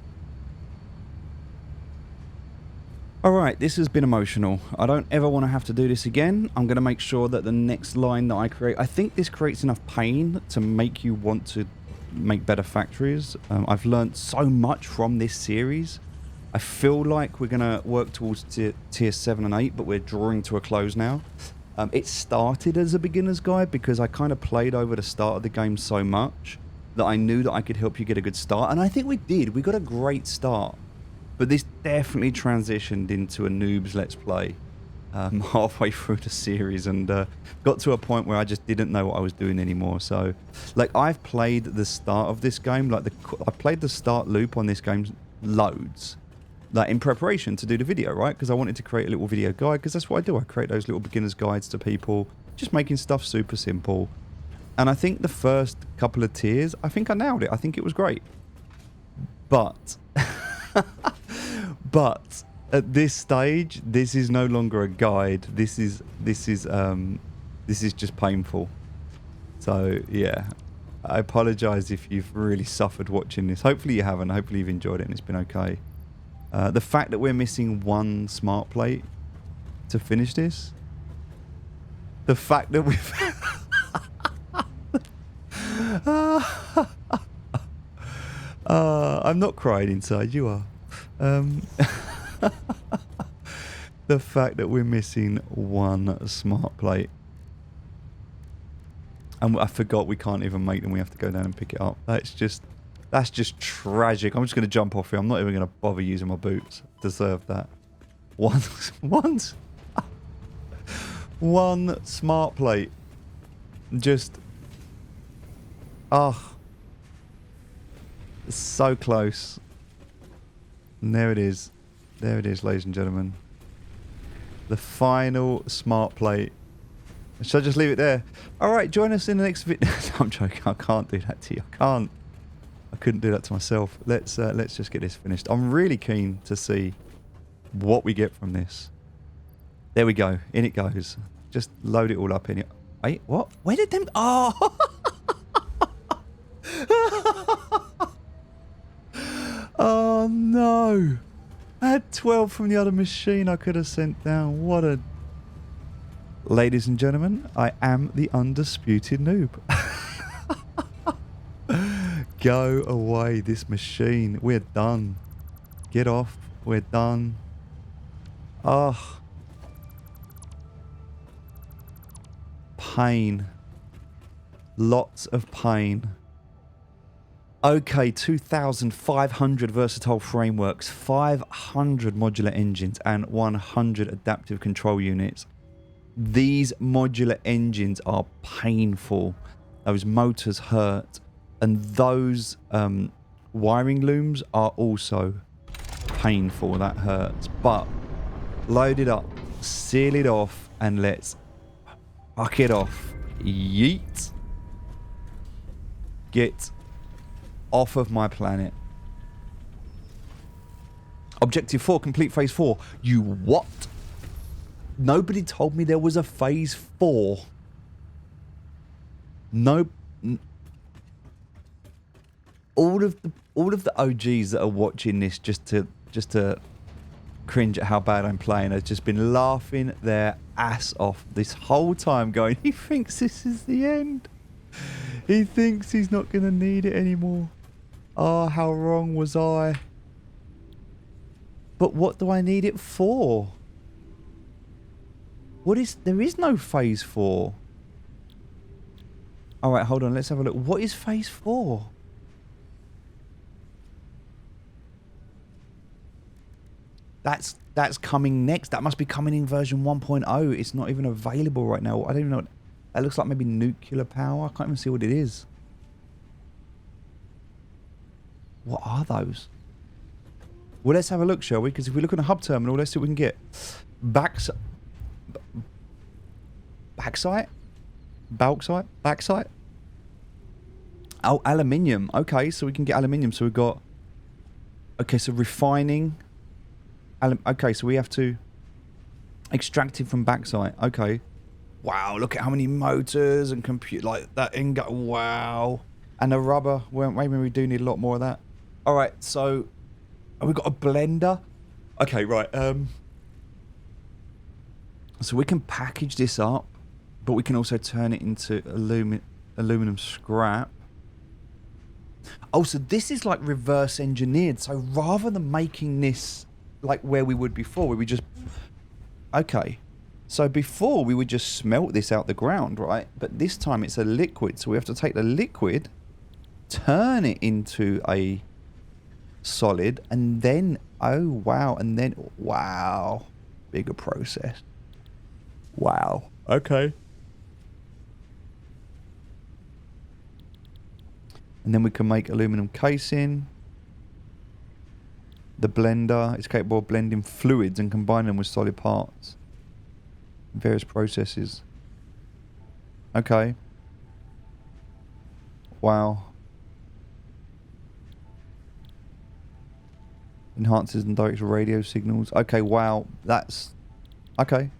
Alright, this has been emotional. I don't ever want to have to do this again. I'm going to make sure that the next line that I create... I think this creates enough pain to make you want to make better factories. I've learned so much from this series. I feel like we're going to work towards tier 7 and 8, but we're drawing to a close now. It started as a beginner's guide because I kind of played over the start of the game so much that I knew that I could help you get a good start. And I think we did. We got a great start. But this definitely transitioned into a noob's let's play. halfway through the series and got to a point where I just didn't know what I was doing anymore. So, like, I've played the start of this game, like I played the start loop on this game loads, like in preparation to do the video, right? Because I wanted to create a little video guide, because that's what I do. I create those little beginner's guides to people, just making stuff super simple. And I think the first couple of tiers, I think I nailed it. I think it was great. But but at this stage, this is no longer a guide. This is just painful. So yeah, I apologize if you've really suffered watching this. Hopefully you haven't. Hopefully you've enjoyed it and it's been okay. The fact that we're missing one smart plate to finish this, the fact that we've I'm not crying inside, you are. The fact that we're missing one smart plate. And I forgot we can't even make them. We have to go down and pick it up. That's just tragic. I'm just going to jump off here. I'm not even going to bother using my boots. Deserve that. One smart plate. Just... oh. So close. And there it is. There it is, ladies and gentlemen. The final smart plate. Should I just leave it there? Alright, join us in the next video. I'm joking. I can't do that to you. I can't. I couldn't do that to myself. Let's just get this finished. I'm really keen to see what we get from this. There we go. In it goes. Just load it all up in it. Wait, what? Where did them... oh! Oh no! I had 12 from the other machine I could have sent down. What a... Ladies and gentlemen, I am the undisputed noob. Go away, this machine. We're done. Get off. We're done. Oh. Pain. Lots of pain. Okay, 2,500 versatile frameworks, 500 modular engines, and 100 adaptive control units. These modular engines are painful. Those motors hurt. And those wiring looms are also painful. That hurts. But load it up, seal it off, and let's fuck it off. Yeet. Get off of my planet. Objective 4, complete phase 4. You what? Nobody told me there was a phase 4. No. All of the OGs that are watching this just to cringe at how bad I'm playing have just been laughing their ass off this whole time, going, he thinks this is the end. He thinks he's not going to need it anymore. Oh, how wrong was I? But what do I need it for? There is no phase 4. Alright, hold on, let's have a look. What is phase 4? That's coming next. That must be coming in version 1.0. It's not even available right now. I don't even know. That looks like maybe nuclear power. I can't even see what it is. What are those? Well, let's have a look, shall we? Because if we look on a hub terminal, let's see what we can get. Backsite? Backsite? Oh, aluminium. Okay, so we can get aluminium. So we've got... okay, so refining... okay, so we have to extract it from backsite. Okay. Wow, look at how many motors and compute like that. Wow. And the rubber. Well, maybe we do need a lot more of that. All right, so we've got a blender. Okay, right. So we can package this up, but we can also turn it into aluminum scrap. Oh, so this is like reverse engineered. So rather than making this like where we would before, where we just... okay. So before we would just smelt this out the ground, right? But this time it's a liquid. So we have to take the liquid, turn it into a solid, and then... oh, wow. And then... wow. Bigger process. Wow. Okay. And then we can make aluminum casing. The blender is capable of blending fluids and combining them with solid parts. Various processes. Okay. Wow. Enhances and directs radio signals. Okay, wow. That's... Okay.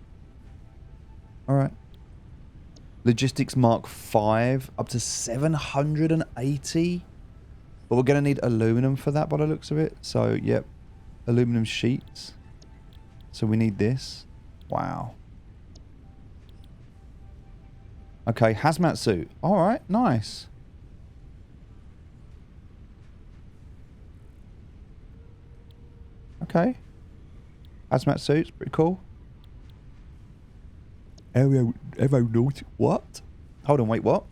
Alright. Logistics Mark 5. Up to 780. But we're going to need aluminum for that by the looks of it. So, yep. Aluminum sheets. So we need this. Wow. Okay, hazmat suit. Alright, nice. Okay. Hazmat suits, pretty cool. Aeronautic. What? Hold on, wait, what?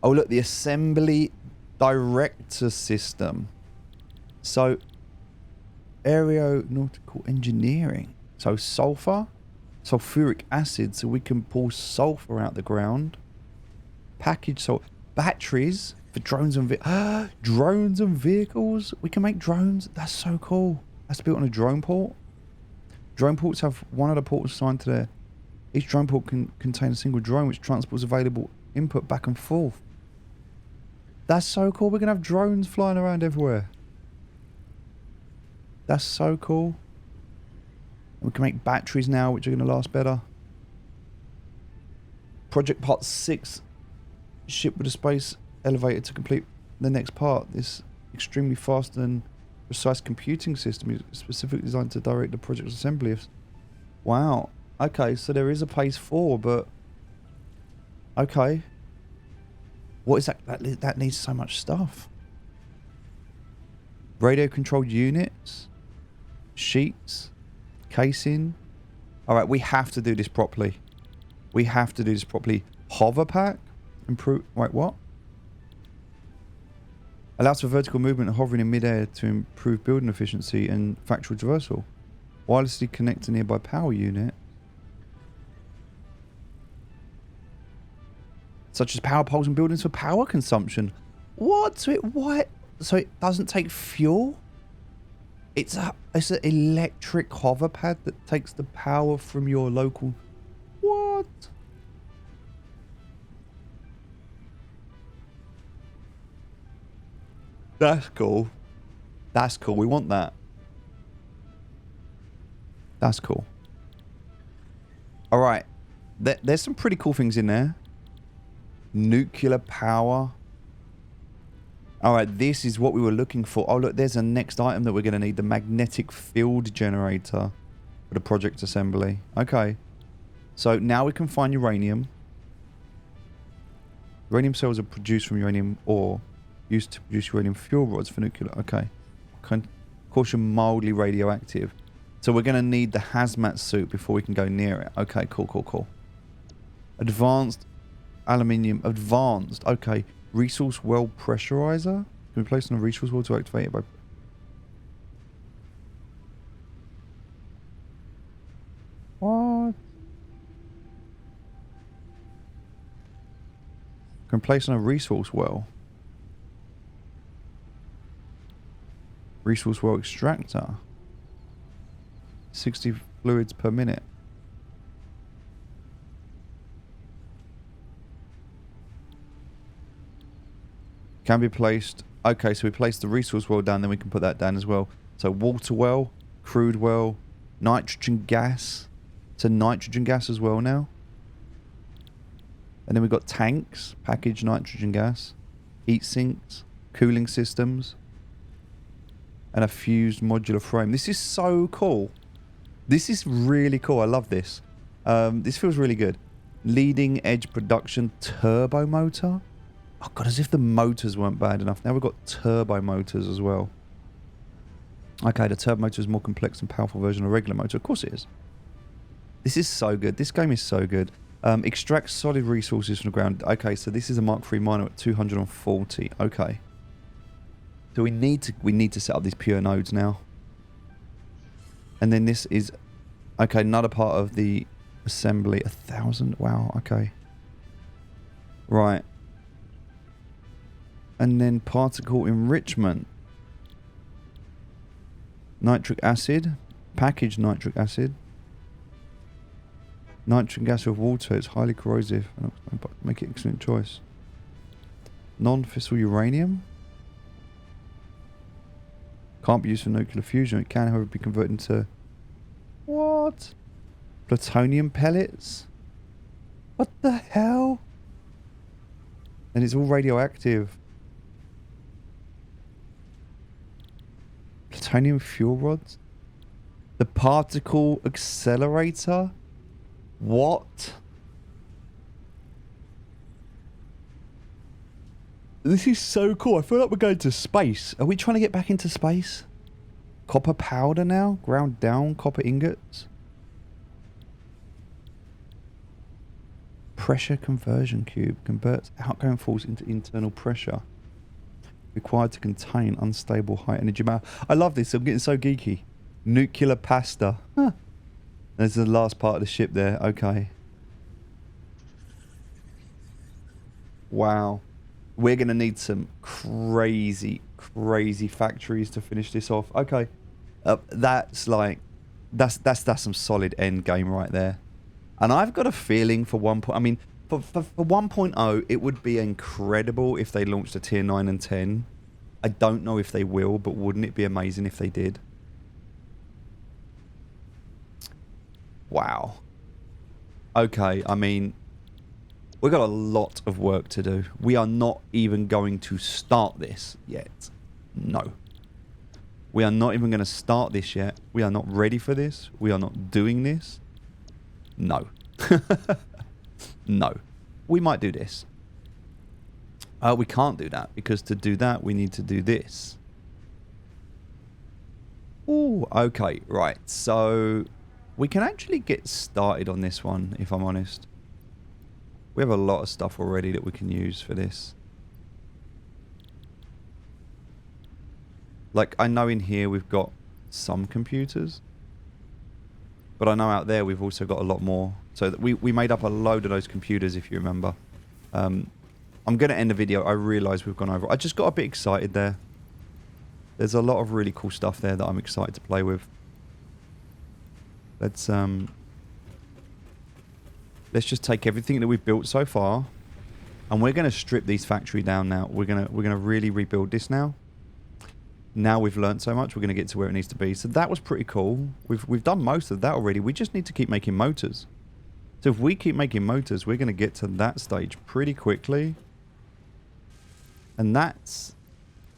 Oh, look, the assembly director system. So, aeronautical engineering. So, sulfur, sulfuric acid, so we can pull sulfur out the ground. Package salt, batteries for drones and drones and vehicles. We can make drones. That's so cool. That's built on a drone port. Drone ports have one of the ports assigned to their... Each drone port can contain a single drone which transports available input back and forth. That's so cool. We're going to have drones flying around everywhere. That's so cool. We can make batteries now which are going to last better. Project Part 6. Ship with a space elevator to complete the next part. This extremely fast and precise computing system is specifically designed to direct the project's assembly. Wow. Okay, so there is a phase 4, but... Okay. What is that? That needs so much stuff. Radio-controlled units. Sheets. Casing. Alright, we have to do this properly. We have to do this properly. Hover pack. Improve... Wait, what? Allows for vertical movement and hovering in midair to improve building efficiency and factory traversal. Wirelessly connect to nearby power unit. Such as power poles and buildings for power consumption. What? So it doesn't take fuel? It's an electric hover pad that takes the power from your local... What? That's cool. That's cool. We want that. That's cool. Alright. There's some pretty cool things in there. Nuclear power. Alright, this is what we were looking for. Oh, look, there's a next item that we're going to need. The magnetic field generator for the project assembly. Okay. So now we can find uranium. Uranium cells are produced from uranium ore. Used to produce uranium fuel rods for nuclear... Okay. Caution mildly radioactive. So we're going to need the hazmat suit before we can go near it. Okay, cool. Advanced aluminium. Advanced. Okay. Resource well pressurizer. Can be placed on a resource well to activate it by... What? Can place on a resource well. Resource well extractor. 60 fluids per minute. Can be placed... Okay, so we place the resource well down, then we can put that down as well. So water well, crude well, nitrogen gas. So nitrogen gas as well now. And then we've got tanks, packaged nitrogen gas, heat sinks, cooling systems, and a fused modular frame. This is so cool. This is really cool. I love this. This feels really good. Leading edge production turbo motor. Oh god, as if the motors weren't bad enough. Now we've got turbo motors as well. Okay, the turbo motor is a more complex and powerful version of a regular motor. Of course it is. This is so good. This game is so good. Extract solid resources from the ground. Okay, so this is a Mark III miner at 240. Okay. So we need to set up these pure nodes now. And then this is Okay, another part of the assembly. 1,000. Wow. Okay. Right. And then particle enrichment. Nitric acid. Packaged nitric acid. Nitrogen gas with water. It's highly corrosive. Make it excellent choice. Non-fissile uranium. Can't be used for nuclear fusion. It can, however, be converted into... What? Plutonium pellets? What the hell? And it's all radioactive. Plutonium fuel rods? The particle accelerator? What? This is so cool. I feel like we're going to space. Are we trying to get back into space? Copper powder now? Ground down copper ingots? Pressure conversion cube. Converts outgoing force into internal pressure. Required to contain unstable high energy matter. I love this. I'm getting so geeky. Nuclear pasta. Huh. There's the last part of the ship there. Okay. Wow. We're going to need some crazy, crazy factories to finish this off. Okay. That's like... That's some solid end game right there. And I've got a feeling for 1.0... I mean, for 1.0, it would be incredible if they launched a tier 9 and 10. I don't know if they will, but wouldn't it be amazing if they did? Wow. Okay, I mean, we've got a lot of work to do. We are not even going to start this yet. No. We are not even going to start this yet. We are not ready for this. We are not doing this. No. No. We might do this. We can't do that, because to do that, we need to do this. Ooh, okay, right. So... we can actually get started on this one, if I'm honest. We have a lot of stuff already that we can use for this. Like, I know in here we've got some computers. But I know out there we've also got a lot more. So that we made up a load of those computers, if you remember. I'm going to end the video. I realise we've gone over. I just got a bit excited there. There's a lot of really cool stuff there that I'm excited to play with. Let's just take everything that we've built so far, and we're going to strip these factory down now. We're gonna really rebuild this now. Now we've learned so much, we're going to get to where it needs to be. So that was pretty cool. We've done most of that already. We just need to keep making motors. So if we keep making motors, we're going to get to that stage pretty quickly. And that's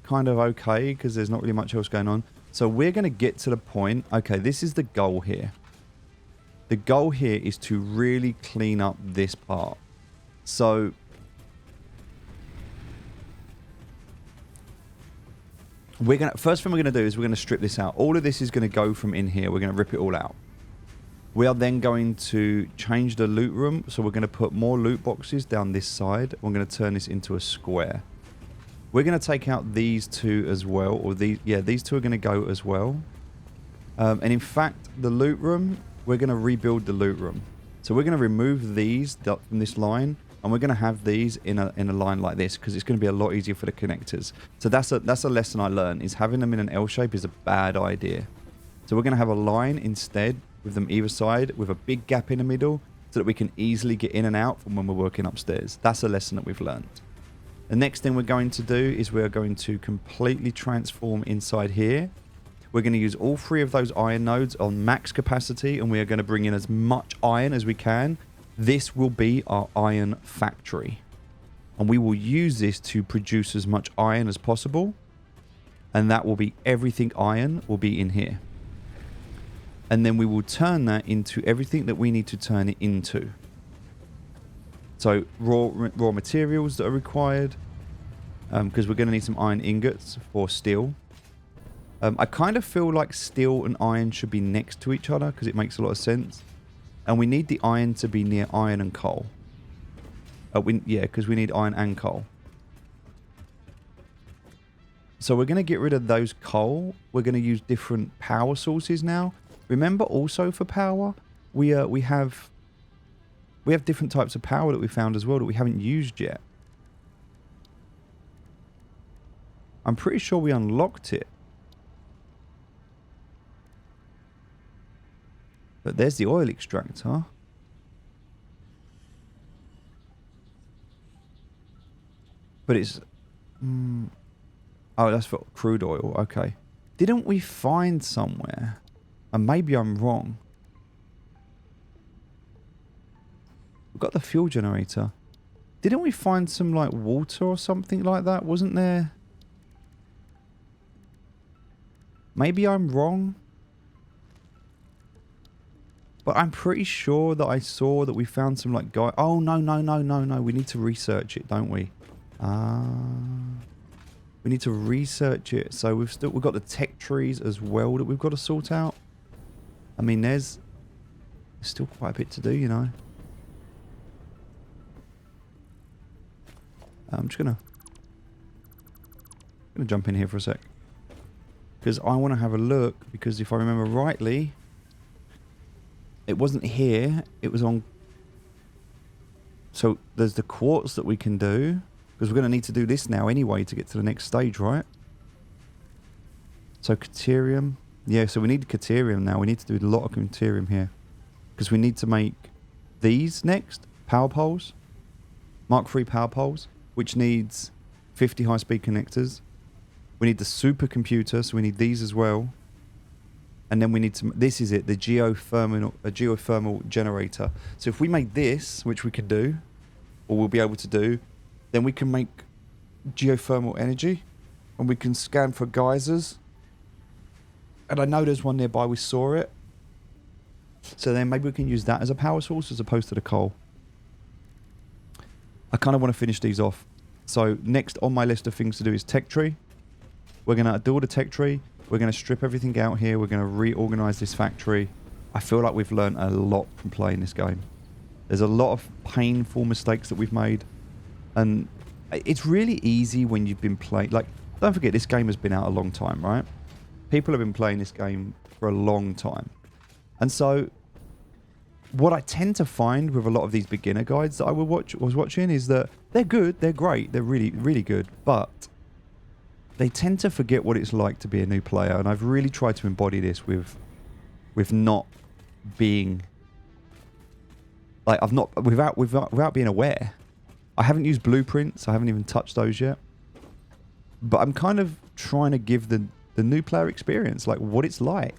kind of okay, because there's not really much else going on. So we're going to get to the point... okay, this is the goal here. The goal here is to really clean up this part. So... first thing we're going to do is we're going to strip this out. All of this is going to go from in here. We're going to rip it all out. We are then going to change the loot room. So we're going to put more loot boxes down this side. We're going to turn this into a square. We're going to take out these two as well. Or these two are going to go as well. And in fact, the loot room, we're going to rebuild the loot room. So we're going to remove these from this line. And we're going to have these in a line like this, because it's going to be a lot easier for the connectors. So that's a lesson I learned, is having them in an L shape is a bad idea. So we're going to have a line instead with them either side with a big gap in the middle so that we can easily get in and out from when we're working upstairs. That's a lesson that we've learned. The next thing we're going to do is we're going to completely transform inside here. We're going to use all three of those iron nodes on max capacity, and we are going to bring in as much iron as we can. This will be our iron factory. And we will use this to produce as much iron as possible. And that will be everything iron will be in here. And then we will turn that into everything that we need to turn it into. So raw materials that are required. Because we're going to need some iron ingots for steel. I kind of feel like steel and iron should be next to each other because it makes a lot of sense. And we need the iron to be near iron and coal. Yeah, because we need iron and coal. So we're going to get rid of those coal. We're going to use different power sources now. Remember also for power, we have different types of power that we found as well that we haven't used yet. I'm pretty sure we unlocked it. But there's the oil extractor. But it's... oh, that's for crude oil. Okay. Didn't we find somewhere? And maybe I'm wrong. We've got the fuel generator. Didn't we find some, like, water or something like that? Wasn't there... Maybe I'm wrong. But I'm pretty sure that I saw that we found some, like, guy... Oh, no. We need to research it, don't we? We need to research it. So we've got the tech trees as well that we've got to sort out. I mean, there's still quite a bit to do, you know. I'm just gonna jump in here for a sec. Because I want to have a look, because if I remember rightly, it wasn't here, it was on... So there's the quartz that we can do, because we're going to need to do this now anyway to get to the next stage, right? So Caterium. Yeah, so we need Caterium now. We need to do a lot of Caterium here. Because we need to make these next, power poles. Mark III power poles, which needs 50 high-speed connectors. We need the supercomputer, so we need these as well. And then we need to... This is it, the geothermal generator. So if we make this, which we can do, or we'll be able to do, then we can make geothermal energy. And we can scan for geysers. And I know there's one nearby, we saw it. So then maybe we can use that as a power source as opposed to the coal. I kind of want to finish these off. So next on my list of things to do is tech tree. We're going to do all the tech tree. We're going to strip everything out here. We're going to reorganize this factory. I feel like we've learned a lot from playing this game. There's a lot of painful mistakes that we've made. And it's really easy when you've been playing... Like, don't forget, this game has been out a long time, right? People have been playing this game for a long time. And so, what I tend to find with a lot of these beginner guides that I was watching is that they're good, they're great, they're really, really good, but they tend to forget what it's like to be a new player. And I've really tried to embody this with not being... Like, I've not... Without being aware. I haven't used blueprints. I haven't even touched those yet. But I'm kind of trying to give the new player experience, like what it's like.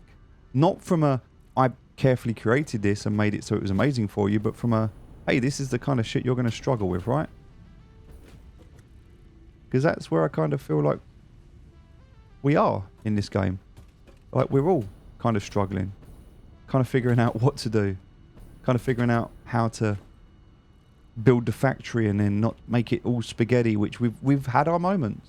Not from a, I carefully created this and made it so it was amazing for you, but from a, hey, this is the kind of shit you're going to struggle with, right? Because that's where I kind of feel like we are in this game. Like, we're all kind of struggling. Kind of figuring out what to do. Kind of figuring out how to build the factory and then not make it all spaghetti, which we've had our moments.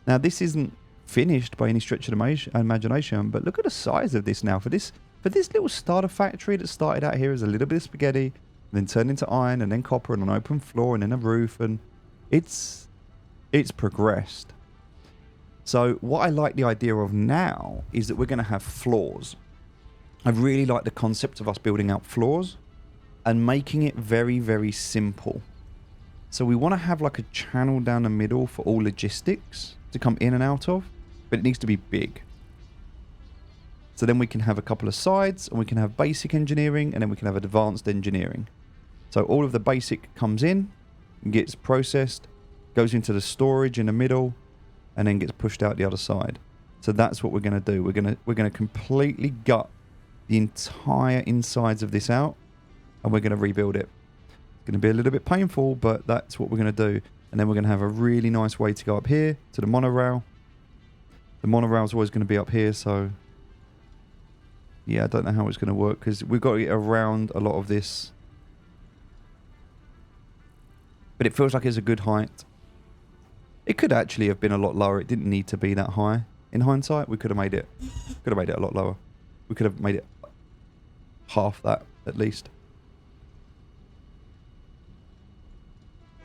Now, this isn't finished by any stretch of imagination, but look at the size of this now. For this little starter factory that started out here as a little bit of spaghetti, and then turned into iron, and then copper, and an open floor, and then a roof, and it's progressed. So what I like the idea of now is that we're going to have floors. I really like the concept of us building out floors and making it very, very simple. So we want to have like a channel down the middle for all logistics to come in and out of, but it needs to be big. So then we can have a couple of sides, and we can have basic engineering, and then we can have advanced engineering. So all of the basic comes in, gets processed, goes into the storage in the middle, and then gets pushed out the other side. So that's what we're going to do. We're going to completely gut the entire insides of this out, and we're going to rebuild it. It's going to be a little bit painful, but that's what we're going to do. And then we're going to have a really nice way to go up here to the monorail. The monorail is always going to be up here, so yeah, I don't know how it's going to work because we've got to get around a lot of this. But it feels like it's a good height. It could actually have been a lot lower. It didn't need to be that high. In hindsight, we could have made it a lot lower. We could have made it half that at least.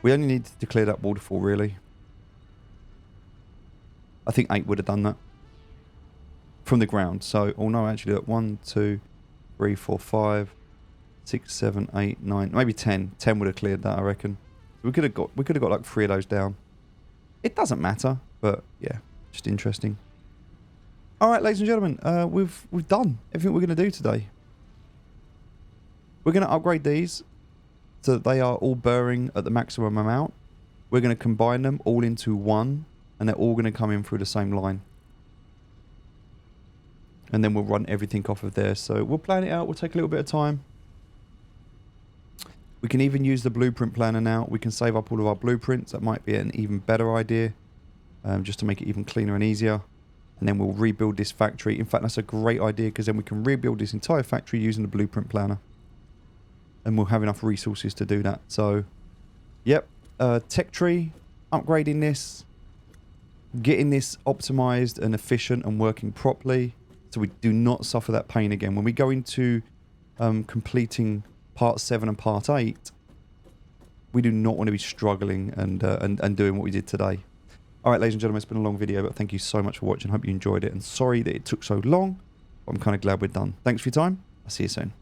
We only needed to clear that waterfall, really. I think 8 would have done that. from the ground. So, oh no, actually, look, 1, 2, 3, 4, 5, 6, 7, 8, 9, maybe 10. 10 would have cleared that, I reckon. We could have got like 3 of those down. It doesn't matter, but yeah, just interesting. All right, ladies and gentlemen, we've done everything we're going to do today. We're going to upgrade these so that they are all burring at the maximum amount. We're going to combine them all into one, and they're all going to come in through the same line. And then we'll run everything off of there. So we'll plan it out. We'll take a little bit of time. We can even use the blueprint planner now. We can save up all of our blueprints. That might be an even better idea, just to make it even cleaner and easier. And then we'll rebuild this factory. In fact, that's a great idea, because then we can rebuild this entire factory using the blueprint planner. And we'll have enough resources to do that. So, yep. Tech tree, upgrading this, getting this optimized and efficient and working properly, so we do not suffer that pain again. When we go into completing part 7 and part 8, we do not want to be struggling and doing what we did today. All right, ladies and gentlemen, it's been a long video, but thank you so much for watching. Hope you enjoyed it, and sorry that it took so long. I'm kind of glad we're done. Thanks for your time. I'll see you soon.